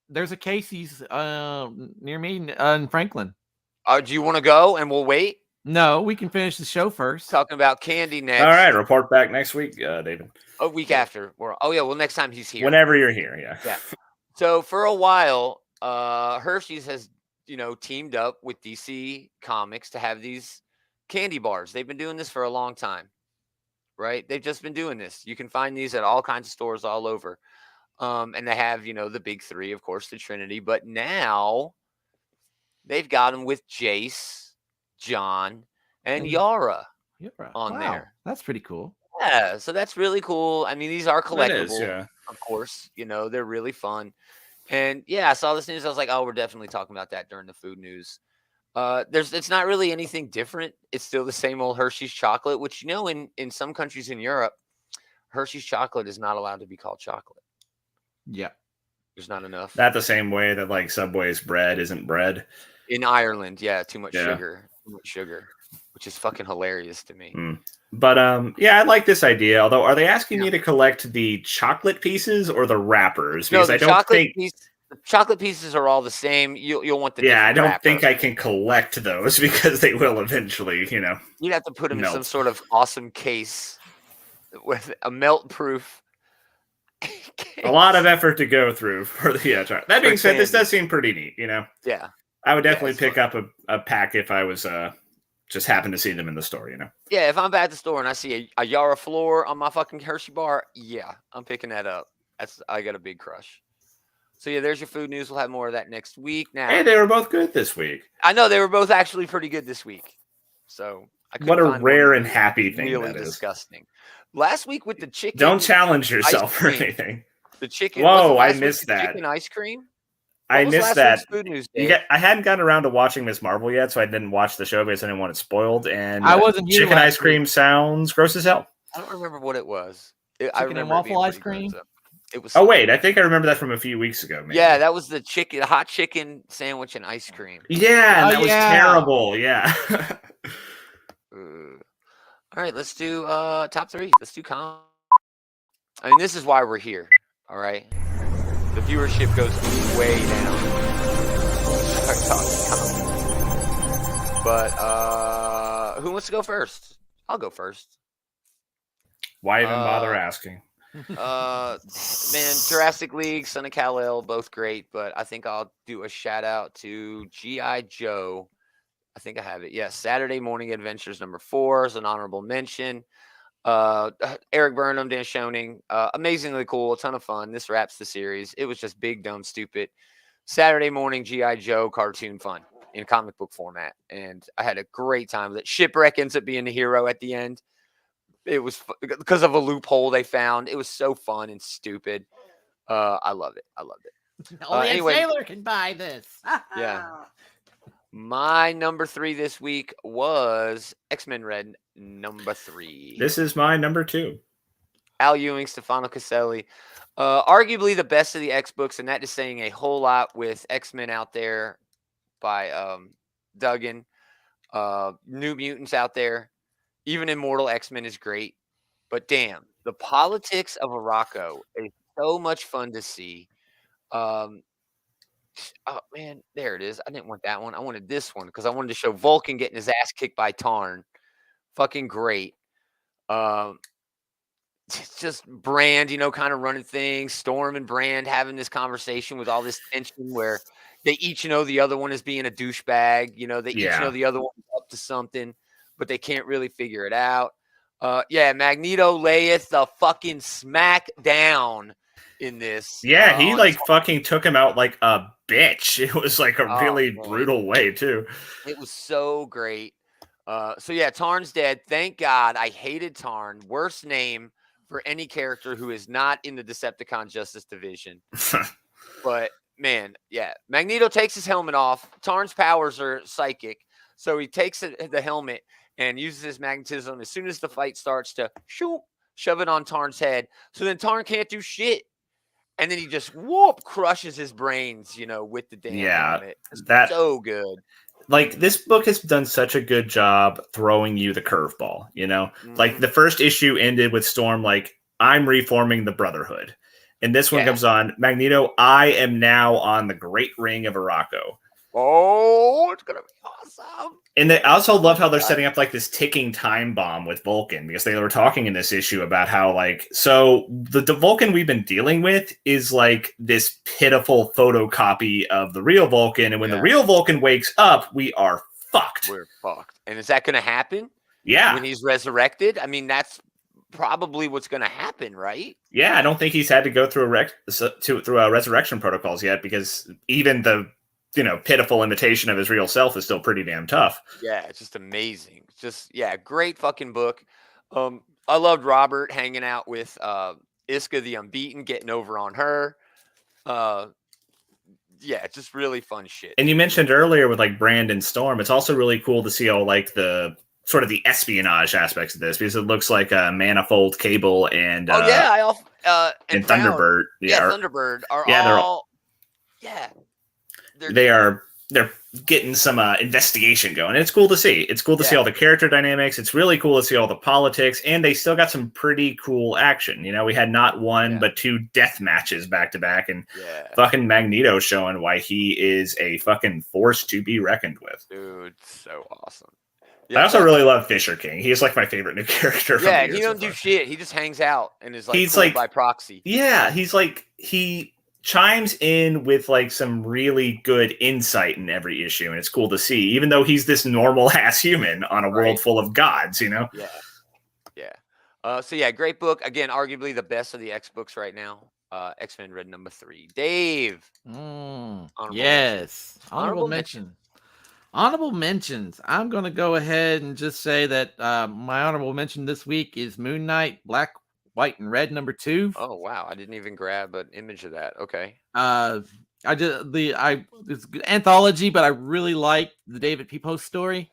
There's a Casey's near me in Franklin. Do you want to go and we'll wait? No, we can finish the show first. Talking about candy next. All right, report back next week, David. A week after. Next time he's here. Whenever you're here, yeah. So for a while, Hershey's has teamed up with DC Comics to have these candy bars. They've been doing this for a long time. Right? They've just been doing this. You can find these at all kinds of stores all over. And they have, the big three, of course, the Trinity. But now they've got them with Jace, John, and Yara on there. That's pretty cool. Yeah, so that's really cool. I mean, these are collectible, of course. They're really fun. And yeah, I saw this news. I was like, oh, we're definitely talking about that during the food news. It's not really anything different. It's still the same old Hershey's chocolate, which in some countries in Europe, Hershey's chocolate is not allowed to be called chocolate. Yeah, there's not enough. That the same way that like Subway's bread isn't bread in Ireland. Yeah, too much sugar, which is fucking hilarious to me. But I like this idea. Although, are they asking you to collect the chocolate pieces or the wrappers? Because no, the chocolate pieces are all the same. You'll want the I don't think I can collect those because they will eventually, You'd have to put them in some sort of awesome case with a melt-proof case. A lot of effort to go through for the That being said, this does seem pretty neat, Yeah. I would definitely pick up a pack if I was just happened to see them in the store, Yeah, if I'm at the store and I see a Yara floor on my fucking Hershey bar, yeah, I'm picking that up. I got a big crush. So yeah, there's your food news. We'll have more of that next week. Now, hey, they were both good this week. I know they were both actually pretty good this week. So what a rare and happy thing really that is. Disgusting. Last week with the chicken. Don't challenge yourself or anything. The chicken. Whoa, I missed that. Chicken ice cream. I missed that. Food news I hadn't gotten around to watching Miss Marvel yet, so I didn't watch the show because I didn't want it spoiled. And I wasn't chicken ice cream sounds gross as hell. I don't remember what it was. Chicken and waffle ice cream. It was. Oh wait, I think I remember that from a few weeks ago. Maybe. Yeah, that was the hot chicken sandwich and ice cream. Yeah, that was terrible. Yeah. All right, let's do top 3. Let's do com. I mean, this is why we're here. All right, the viewership goes way down. But who wants to go first? I'll go first. Why even bother asking? Man, Jurassic League, Son of Kal-El, both great, but I think I'll do a shout out to G.I. Joe. I think I have it. Yes, Saturday Morning Adventures #4 is an honorable mention. Eric Burnham, Dan Schoening, amazingly cool, a ton of fun. This wraps the series. It was just big, dumb, stupid. Saturday morning G.I. Joe cartoon fun in comic book format, and I had a great time. That Shipwreck ends up being the hero at the end. It was because of a loophole they found. It was so fun and stupid. I love it. I loved it. Only a sailor can buy this. Yeah. My number 3 this week was X-Men Red #3. This is my number 2. Al Ewing, Stefano Caselli. Arguably the best of the X books, and that is saying a whole lot with X-Men out there by Duggan. New Mutants out there. Even Immortal X-Men is great. But damn, the politics of Arakko is so much fun to see. Oh man, there it is. I didn't want that one. I wanted this one because I wanted to show Vulcan getting his ass kicked by Tarn. Fucking great. Just Brand, kind of running things. Storm and Brand having this conversation with all this tension where they each know the other one is being a douchebag. They each know the other one is up to something, but they can't really figure it out. Magneto layeth the fucking smack down in this. Yeah, he fucking took him out like a bitch. It was like a really brutal way too. It was so great. Tarn's dead. Thank God. I hated Tarn. Worst name for any character who is not in the Decepticon Justice Division. But man, yeah. Magneto takes his helmet off. Tarn's powers are psychic. So he takes the helmet and uses his magnetism as soon as the fight starts to shove it on Tarn's head. So then Tarn can't do shit. And then he just crushes his brains, with the damn helmet. That's so good. Like, this book has done such a good job throwing you the curveball, Mm-hmm. Like, the first issue ended with Storm, like, I'm reforming the Brotherhood. And this one comes on, Magneto, I am now on the Great Ring of Arakko. Oh, it's going to be awesome. And I also love how they're setting up, like, this ticking time bomb with Vulcan, because they were talking in this issue about how, like, so the Vulcan we've been dealing with is, like, this pitiful photocopy of the real Vulcan, and when the real Vulcan wakes up, we are fucked. We're fucked. And is that going to happen? Yeah. When he's resurrected? I mean, that's probably what's going to happen, right? Yeah, I don't think he's had to go through resurrection protocols yet, because even the pitiful imitation of his real self is still pretty damn tough. Yeah, it's just amazing. Great fucking book. I loved Robert hanging out with Iska the Unbeaten, getting over on her. Just really fun shit. And you mentioned earlier with like Brand and Storm, it's also really cool to see all like the sort of the espionage aspects of this, because it looks like a Manifold, Cable, and and Thunderbird. Thunderbird are all. They're getting some investigation going. And it's cool to see. It's cool to see all the character dynamics. It's really cool to see all the politics, and they still got some pretty cool action. We had not one but 2 death matches back to back, and fucking Magneto showing why he is a fucking force to be reckoned with. Dude, so awesome. I also really love Fisher King. He's like my favorite new character. Yeah, he don't do shit. He just hangs out and is like by proxy. Yeah, he chimes in with like some really good insight in every issue, and it's cool to see, even though he's this normal ass human on a world full of gods, great book. Again, arguably the best of the X books right now. X-Men Red #3. Dave. Yes. Honorable mention. Honorable mentions. I'm going to go ahead and just say that my honorable mention this week is Moon Knight, Black, White, and Red #2. Oh wow, I didn't even grab an image of that. Okay. It's an anthology, but I really like the David P. Post story.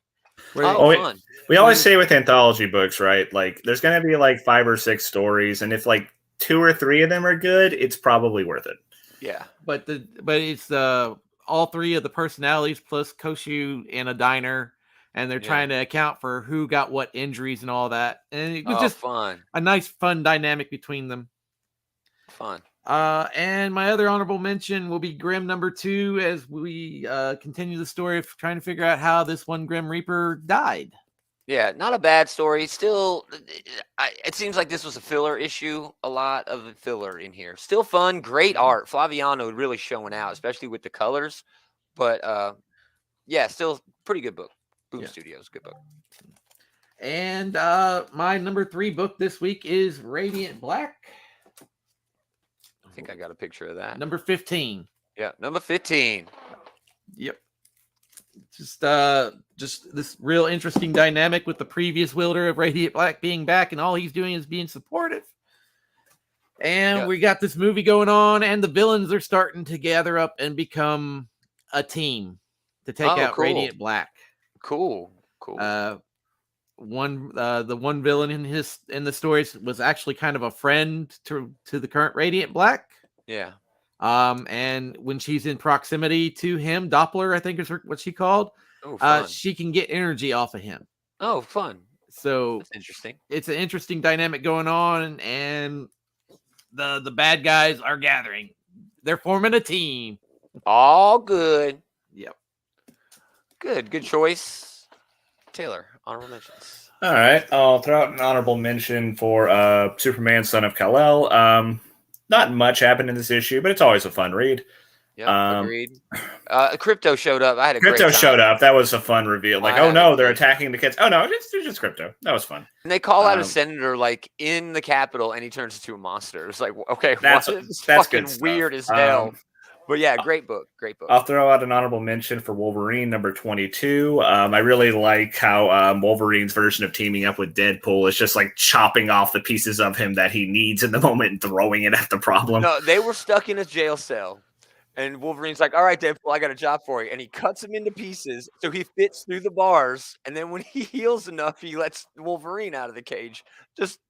Fun. We always say with anthology books, right? Like, there's going to be like 5 or 6 stories, and if like 2 or 3 of them are good, it's probably worth it. Yeah, but it's all 3 of the personalities plus Koshu in a diner, and they're trying to account for who got what injuries and all that, and it was just fun. A nice, fun dynamic between them. Fun. And my other honorable mention will be Grimm #2 as we continue the story of trying to figure out how this one Grim Reaper died. Yeah, not a bad story. Still, it seems like this was a filler issue. A lot of filler in here. Still fun, great art. Flaviano really showing out, especially with the colors. But yeah, still pretty good book. Boom Studios, good book. And my #3 book this week is Radiant Black. I think I got a picture of that. Number 15. Yeah, number 15. Yep. Just this real interesting dynamic with the previous wielder of Radiant Black being back, and all he's doing is being supportive. And we got this movie going on, and the villains are starting to gather up and become a team to take out Radiant Black. Cool. The one villain in the stories was actually kind of a friend to the current Radiant Black. Yeah. And when she's in proximity to him, Doppler, I think is what she called. She can get energy off of him. Oh, fun. So that's interesting. It's an interesting dynamic going on, and the bad guys are gathering. They're forming a team. All good. Yep. Good choice. Taylor, honorable mentions. All right. I'll throw out an honorable mention for Superman, Son of Kal-El. Not much happened in this issue, but it's always a fun read. Yeah, agreed. Crypto showed up. I had a Crypto great time. showed up. That was a fun reveal. Like, oh no, they're attacking the kids. Oh no, it's just Crypto. That was fun. And they call out a senator like in the Capitol, and he turns into a monster. It's like, okay, that's fucking weird as hell. But yeah, great book. I'll throw out an honorable mention for Wolverine number 22. I really like how Wolverine's version of teaming up with Deadpool is just like chopping off the pieces of him that he needs in the moment and throwing it at the problem. No, they were stuck in a jail cell. And Wolverine's like, all right, Deadpool, I got a job for you. And he cuts him into pieces so he fits through the bars. And then when he heals enough, he lets Wolverine out of the cage. Just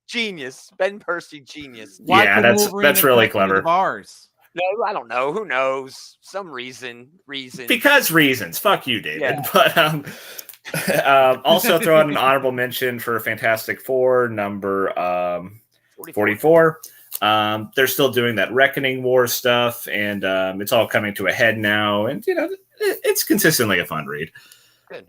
genius. Ben Percy, genius. Yeah, that's really clever. Bars? No, I don't know. Who knows? Some reason. Because reasons. Fuck you, David. Yeah. But also throw out an honorable mention for Fantastic Four number 44. They're still doing that Reckoning War stuff, and it's all coming to a head now. And, it's consistently a fun read. Good.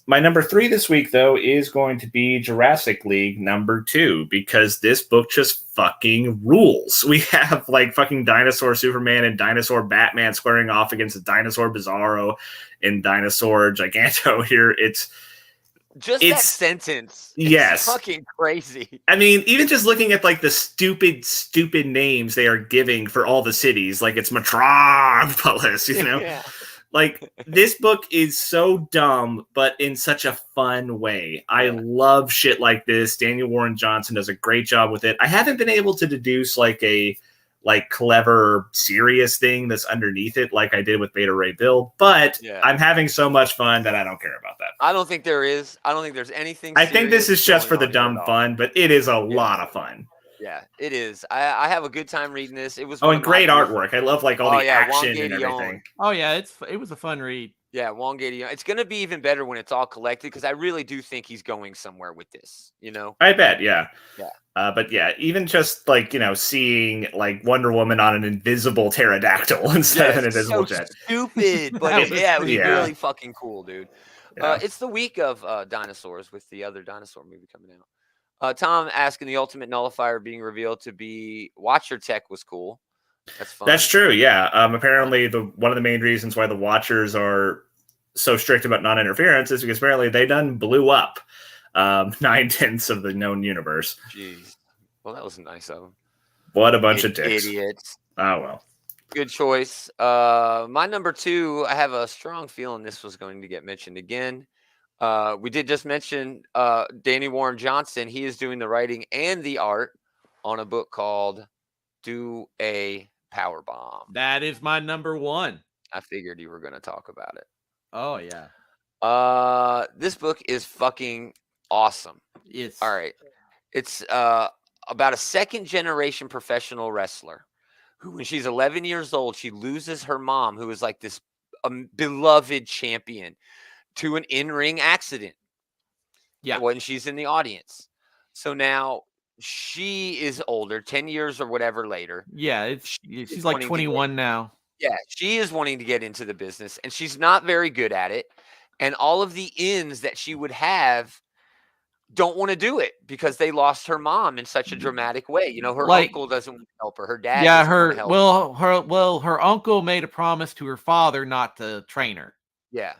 My number 3 this week, though, is going to be Jurassic League number 2, because this book just fucking rules. We have like fucking Dinosaur Superman and Dinosaur Batman squaring off against the Dinosaur Bizarro and Dinosaur Giganto here. It's that sentence. Yes. Fucking crazy. I mean, even just looking at like the stupid names they are giving for all the cities, like it's Metropolis, Yeah. Like, this book is so dumb, but in such a fun way. I love shit like this. Daniel Warren Johnson does a great job with it. I haven't been able to deduce like a clever, serious thing that's underneath it like I did with Beta Ray Bill, but I'm having so much fun that I don't care about that. I don't think there is. I don't think there's anything I think this is just for the dumb fun, but it is a lot of fun. Yeah, it is. I have a good time reading this. It was and great artwork. I love like all the action and everything. Oh yeah, it was a fun read. Yeah, Wong Gaty. It's going to be even better when it's all collected, because I really do think he's going somewhere with this, I bet, yeah. Yeah. But yeah, even just like, seeing like Wonder Woman on an invisible pterodactyl instead of an invisible jet. Stupid, but it was really fucking cool, dude. Yeah. It's the week of dinosaurs with the other dinosaur movie coming out. Tom asking the ultimate nullifier being revealed to be Watcher tech was cool. That's fun. That's true. Yeah. Apparently, one of the main reasons why the Watchers are so strict about non-interference is because apparently they done blew up 9/10 of the known universe. Jeez. Well, that was nice of them. What a bunch of dicks. Idiots. Oh, well. Good choice. My number 2, I have a strong feeling this was going to get mentioned again. We did just mention Danny Warren Johnson. He is doing the writing and the art on a book called Do a Power Bomb. That is my number 1. I figured you were going to talk about it. Oh, yeah. This book is fucking awesome. Yes. All right. It's about a second-generation professional wrestler who, when she's 11 years old, she loses her mom, who is like this beloved champion, to an in-ring accident. Yeah. When she's in the audience. So now she is older, 10 years or whatever later. Yeah, she's like 21 now. Yeah, she is wanting to get into the business, and she's not very good at it. And all of the ins that she would have don't want to do it because they lost her mom in such a dramatic way. You know, her uncle doesn't want to help her. Her dad doesn't want to help her. Her uncle made a promise to her father not to train her. Yeah.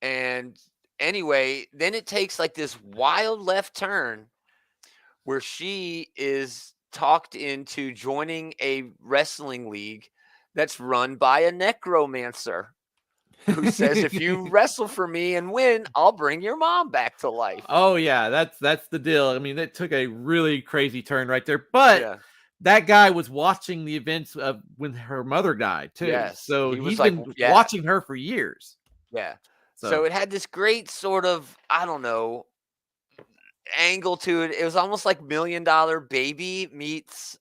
And anyway, then it takes like this wild left turn where she is talked into joining a wrestling league that's run by a necromancer who says, if you wrestle for me and win, I'll bring your mom back to life. Oh, yeah, that's the deal. I mean, that took a really crazy turn right there. But that guy was watching the events of when her mother died, too. Yes, so he's been watching her for years. Yeah. So it had this great sort of, I don't know, angle to it. It was almost like $1 Million Baby meets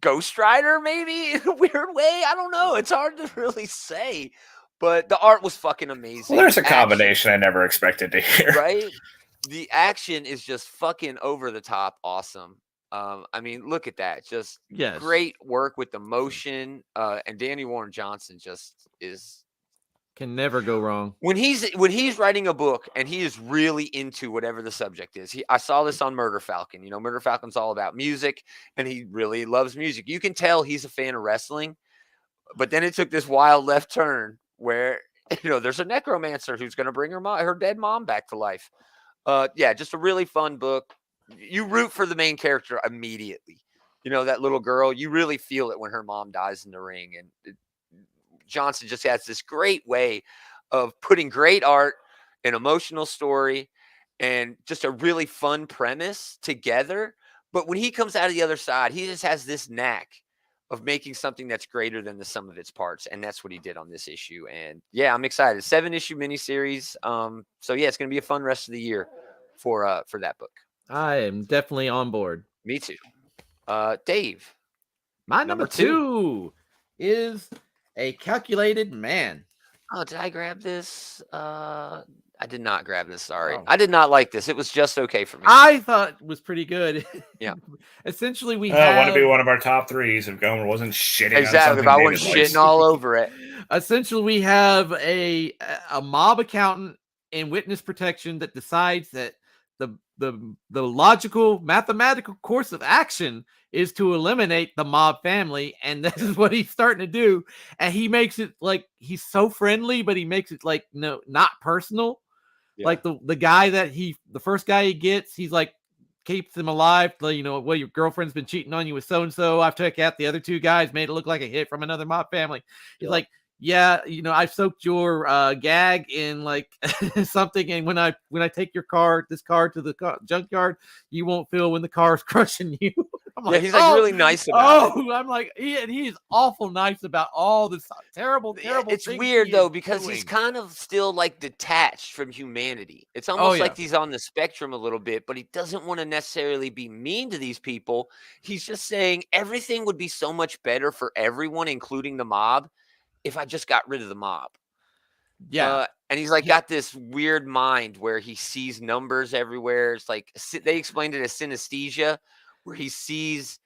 Ghost Rider, maybe, in a weird way. I don't know. It's hard to really say. But the art was fucking amazing. Well, there's a combination I never expected to hear. Right? The action is just fucking over the top awesome. I mean, look at that. Just great work with the motion. And Danny Warren Johnson just can never go wrong. When he's writing a book and he is really into whatever the subject is. I saw this on Murder Falcon. You know, Murder Falcon's all about music, and he really loves music. You can tell he's a fan of wrestling, but then it took this wild left turn where, you know, there's a necromancer who's going to bring her dead mom back to life. Just a really fun book. You root for the main character immediately. You know, that little girl, you really feel it when her mom dies in the ring. And Johnson just has this great way of putting great art, an emotional story, and just a really fun premise together. But when he comes out of the other side, he just has this knack of making something that's greater than the sum of its parts. And that's what he did on this issue. And yeah, I'm excited. 7-issue miniseries. So yeah, it's going to be a fun rest of the year for that book. I am definitely on board. Me too. Dave. My number 2 is A Calculated Man. Oh, did I grab this? I did not grab this. Sorry. I did not like this. It was just okay for me. I thought it was pretty good. Yeah. Essentially, we I want to be one of our top 3s if Gomer wasn't shitting exactly, on if I wasn't shitting all over it. Essentially, we have a mob accountant in witness protection that decides that the logical mathematical course of action is to eliminate the mob family, and this is what he's starting to do. And he makes it like he's so friendly, but he makes it like not personal. Yeah. Like the guy the first guy he gets, he's like keeps him alive. You know, well, your girlfriend's been cheating on you with so and so. I've took out the other 2 guys, made it look like a hit from another mob family. He's like, yeah, you know, I've soaked your gag in like something, and when I take this car to the junkyard, you won't feel when the car's crushing you. He's like really nice about it. I'm like, he is awful nice about all this terrible. It's weird though because he's kind of still like detached from humanity. It's almost like he's on the spectrum a little bit, but he doesn't want to necessarily be mean to these people. He's just saying everything would be so much better for everyone, including the mob, if I just got rid of the mob. Yeah. And he's like got this weird mind where he sees numbers everywhere. It's like they explained it as synesthesia, where he sees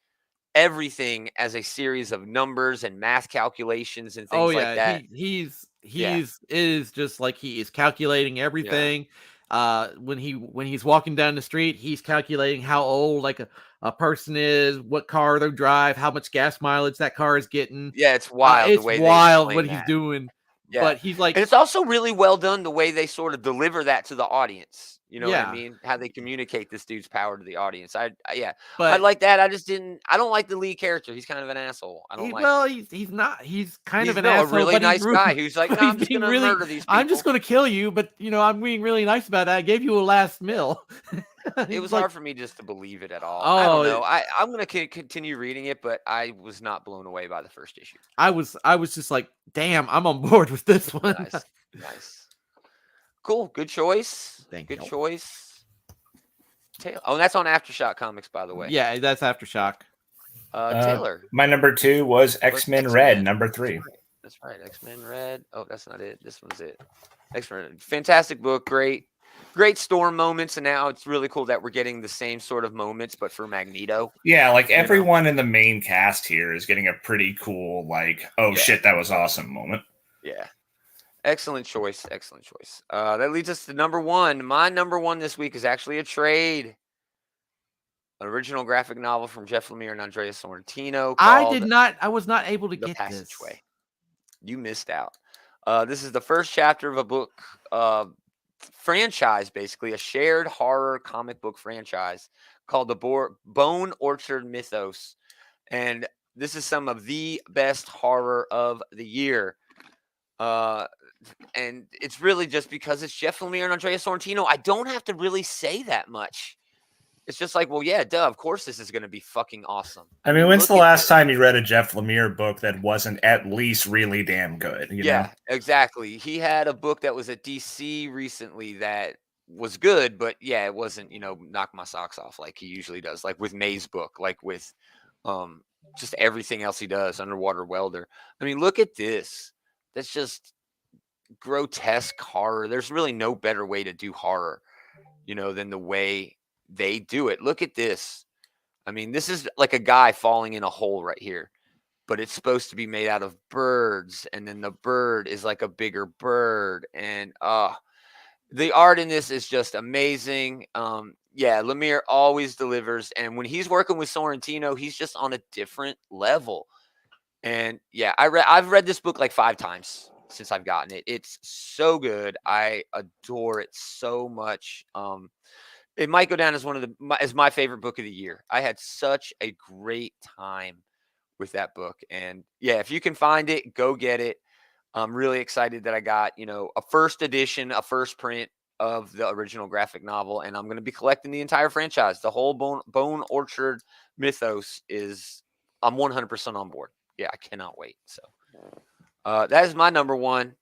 everything as a series of numbers and math calculations and things like that. He's is just like he is calculating everything. When he's walking down the street, he's calculating how old like a person is, what car they drive, how much gas mileage that car is getting. Yeah, it's wild. It's wild what he's doing. but he's like, and it's also really well done the way they sort of deliver that to the audience. You know what I mean? How they communicate this dude's power to the audience. I like that. I don't like the lead character. He's kind of an asshole. I don't like. Well, he's not. He's kind of an asshole. A really but nice guy who's like, no, I'm just going to murder these people. I'm just going to kill you, but I'm being really nice about it. I gave you a last meal. It was hard for me just to believe it at all. I don't know. I'm going to continue reading it, but I was not blown away by the first issue. I was just like, damn, I'm on board with this one. Nice. Cool. Good choice. Good choice. Oh, that's on Aftershock Comics, by the way. Yeah, that's Aftershock. Taylor. My number 2 was X-Men Red, number 3. That's right. X-Men Red. Oh, that's not it. This one's it. X-Men. Fantastic book. Great Storm moments. And now it's really cool that we're getting the same sort of moments, but for Magneto. Yeah, like everyone in the main cast here is getting a pretty cool, like, shit, that was awesome moment. Yeah. Excellent choice. That leads us to number 1. My number 1 this week is actually a trade. An original graphic novel from Jeff Lemire and Andrea Sorrentino. I was not able to get Passageway. This. You missed out. This is the first chapter of a book franchise, basically a shared horror comic book franchise called the Bone Orchard Mythos. And this is some of the best horror of the year. And it's really just because it's Jeff Lemire and Andrea Sorrentino. I don't have to really say that much. It's just like, well, yeah, duh, of course this is going to be fucking awesome. I mean, when's the last time you read a Jeff Lemire book that wasn't at least really damn good? You know? Exactly. He had a book that was at DC recently that was good, but yeah, it wasn't, knock my socks off like he usually does, like with May's book, like with just everything else he does, Underwater Welder. I mean, look at this. That's just grotesque horror. There's really no better way to do horror, than the way they do it. Look at this. I mean, this is like a guy falling in a hole right here, but it's supposed to be made out of birds. And then the bird is like a bigger bird. And the art in this is just amazing. Lemire always delivers. And when he's working with Sorrentino, he's just on a different level. And yeah, I've read this book like 5 times since I've gotten it. It's so good. I adore it so much. It might go down as as my favorite book of the year. I had such a great time with that book. And yeah, if you can find it, go get it. I'm really excited that I got, a first edition, a first print of the original graphic novel. And I'm going to be collecting the entire franchise. The whole Bone Orchard Mythos I'm 100% on board. Yeah, I cannot wait. So that is my number 1.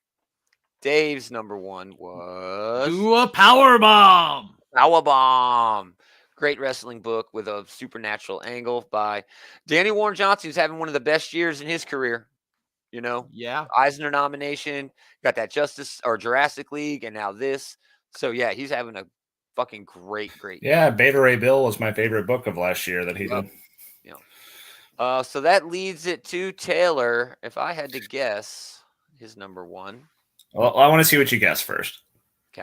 Dave's number 1 was... Do a Powerbomb. Powerbomb. Great wrestling book with a supernatural angle by Danny Warren Johnson, who's having one of the best years in his career. Yeah. Eisner nomination, got that Jurassic League, and now this. So yeah, he's having a fucking great. Yeah, Beta Ray Bill was my favorite book of last year that he did. So that leads it to Taylor. If I had to guess his number 1. Well, I want to see what you guess first.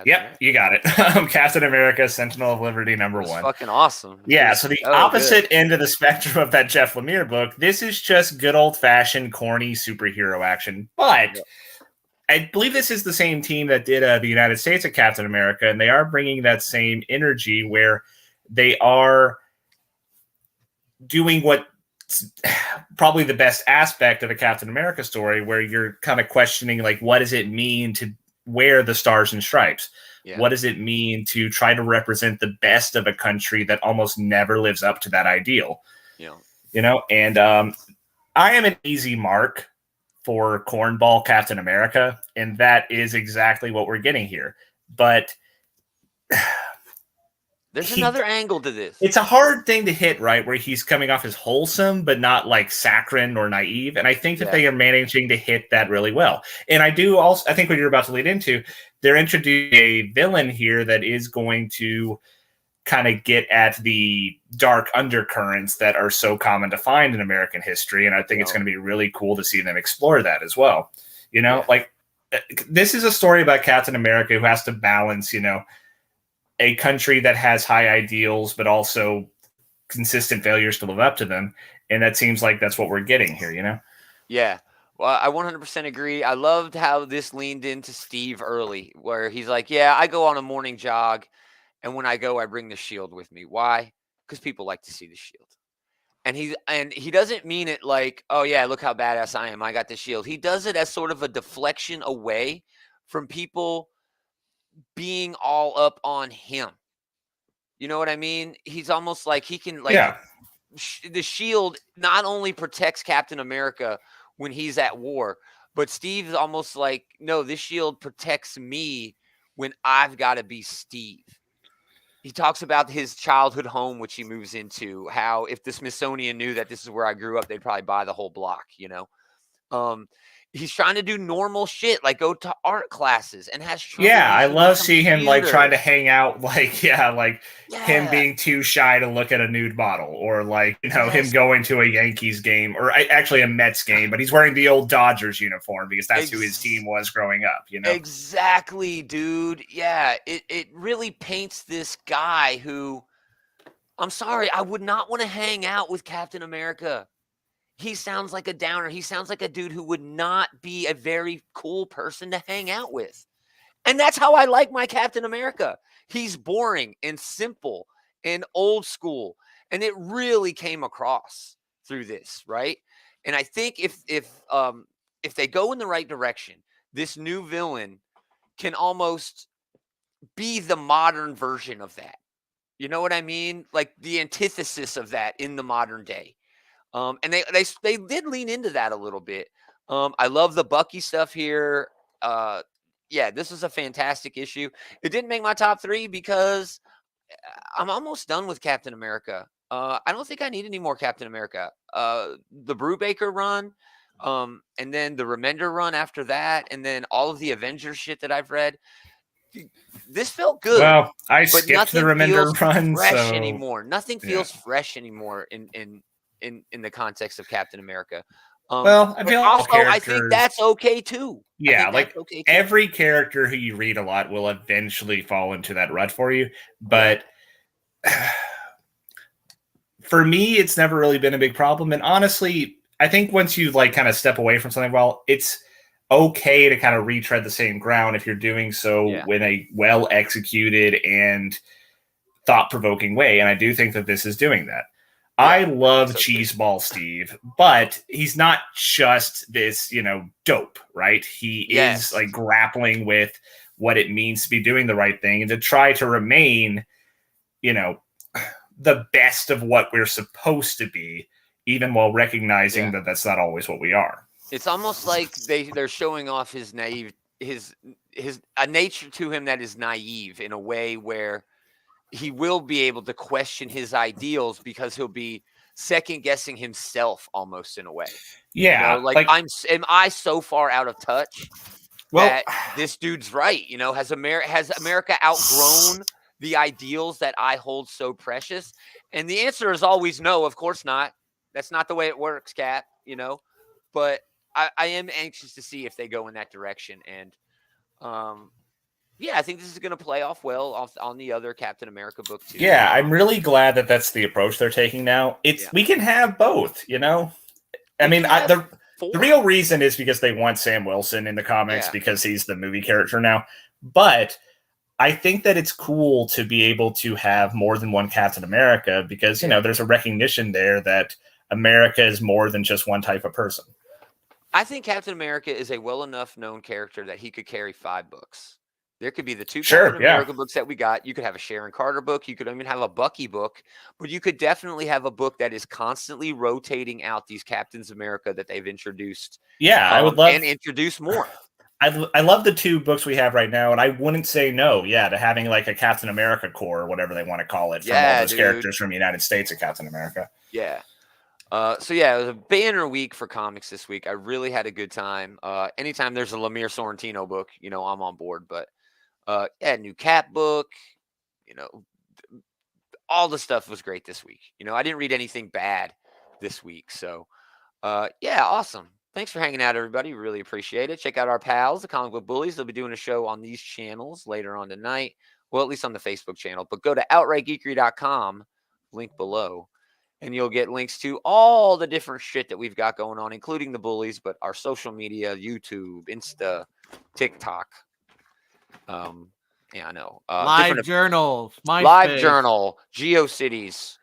Yep, you got it. Captain America, Sentinel of Liberty, number 1. Fucking awesome. Yeah, so the opposite end of the spectrum of that Jeff Lemire book, this is just good old-fashioned, corny superhero action. But I believe this is the same team that did the United States of Captain America, and they are bringing that same energy where they are doing what probably the best aspect of a Captain America story, where you're kind of questioning, like, what does it mean to wear the stars and stripes? What does it mean to try to represent the best of a country that almost never lives up to that ideal? And I am an easy mark for cornball Captain America, and that is exactly what we're getting here. But there's another angle to this. It's a hard thing to hit, right? Where he's coming off as wholesome, but not like saccharine or naive. And I think that they are managing to hit that really well. And I think what you're about to lead into, they're introducing a villain here that is going to kind of get at the dark undercurrents that are so common to find in American history. And I think it's going to be really cool to see them explore that as well. Like this is a story about Captain America who has to balance, a country that has high ideals, but also consistent failures to live up to them. And that seems like that's what we're getting here, Yeah. Well, I 100% agree. I loved how this leaned into Steve early, where he's like, "Yeah, I go on a morning jog, and when I go, I bring the shield with me. Why? Because people like to see the shield." And he doesn't mean it like, "Oh yeah, look how badass I am. I got the shield." He does it as sort of a deflection away from people being all up on him. You know what I mean? He's almost like he can like the shield not only protects Captain America when he's at war, but Steve's almost like, no, this shield protects me when I've got to be Steve. He talks about his childhood home, which he moves into, how if the Smithsonian knew that this is where I grew up, they'd probably buy the whole block, you know? He's trying to do normal shit, like go to art classes and has trouble. Yeah, I love seeing him like trying to hang out, like him being too shy to look at a nude model, or like him going to a Yankees game, or actually a Mets game, but he's wearing the old Dodgers uniform because that's who his team was growing up. Exactly, dude. Yeah, it really paints this guy who, I'm sorry, I would not want to hang out with Captain America. He sounds like a downer. He sounds like a dude who would not be a very cool person to hang out with. And that's how I like my Captain America. He's boring and simple and old school. And it really came across through this, right? And I think if they go in the right direction, this new villain can almost be the modern version of that. You know what I mean? Like the antithesis of that in the modern day. And they did lean into that a little bit. I love the Bucky stuff here. Yeah, this is a fantastic issue. It didn't make my top 3 because I'm almost done with Captain America. I don't think I need any more Captain America. The Brubaker run, and then the Remender run after that, and then all of the Avengers shit that I've read. This felt good. Well, I skipped the Remender run, fresh anymore. Nothing feels fresh anymore in the context of Captain America. Well, I feel also I think that's okay too. Yeah, like every character who you read a lot will eventually fall into that rut for you. But for me, it's never really been a big problem. And honestly, I think once you like kind of step away from something, well, it's okay to kind of retread the same ground if you're doing so in a well executed and thought provoking way. And I do think that this is doing that. I love Cheeseball Steve, but he's not just this, dope, right? He is like grappling with what it means to be doing the right thing and to try to remain, the best of what we're supposed to be, even while recognizing that that's not always what we are. It's almost like they're showing off his a nature to him that is naive in a way where he will be able to question his ideals because he'll be second guessing himself almost in a way. Yeah. Am I so far out of touch that this dude's right? Has America outgrown the ideals that I hold so precious? And the answer is always no, of course not. That's not the way it works, Cap, but I am anxious to see if they go in that direction. And, yeah, I think this is going to play off well on the other Captain America book too. Yeah, I'm really glad that that's the approach they're taking now. We can have both, I mean, the real reason is because they want Sam Wilson in the comics because he's the movie character now. But I think that it's cool to be able to have more than one Captain America because, there's a recognition there that America is more than just one type of person. I think Captain America is a well enough known character that he could carry 5 books. There could be the 2 Captain America books that we got. You could have a Sharon Carter book. You could even have a Bucky book. But you could definitely have a book that is constantly rotating out these Captains America that they've introduced. Yeah, I would love... And introduce more. I love the 2 books we have right now, and I wouldn't say no, to having like a Captain America Corps or whatever they want to call it from all those characters from the United States of Captain America. Yeah. So yeah, it was a banner week for comics this week. I really had a good time. Anytime there's a Lemire Sorrentino book, I'm on board. But new Cap book, all the stuff was great this week. I didn't read anything bad this week. So yeah, awesome. Thanks for hanging out, everybody. Really appreciate it. Check out our pals, the Comic Book Bullies. They'll be doing a show on these channels later on tonight. Well, at least on the Facebook channel. But go to outrightgeekery.com, link below. and you'll get links to all the different shit that we've got going on, including the bullies, but our social media, YouTube, Insta, TikTok. Yeah, I know. Live journals, Live Journal, GeoCities.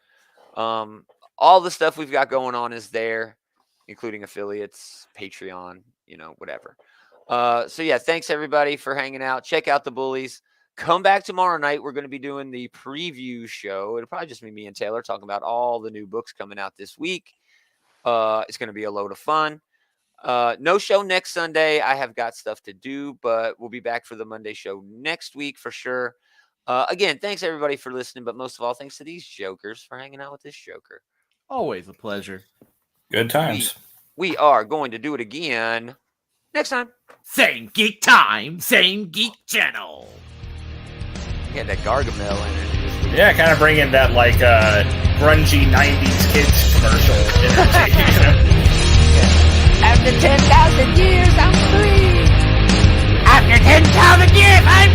All the stuff we've got going on is there, including affiliates, Patreon, whatever. So yeah, thanks everybody for hanging out. Check out the bullies. Come back tomorrow night. We're going to be doing the preview show. It'll probably just be me and Taylor talking about all the new books coming out this week. It's going to be a load of fun. No show next Sunday. I have got stuff to do, but we'll be back for the Monday show next week for sure. Again, thanks everybody for listening, but most of all, thanks to these jokers for hanging out with this joker. Always a pleasure. Good times. We are going to do it again next time. Same geek time, same geek channel. Yeah, that Gargamel energy. Yeah, kind of bringing that like grungy 90s kids commercial energy. After 10,000 years, I'm free. After 10,000 years, I'm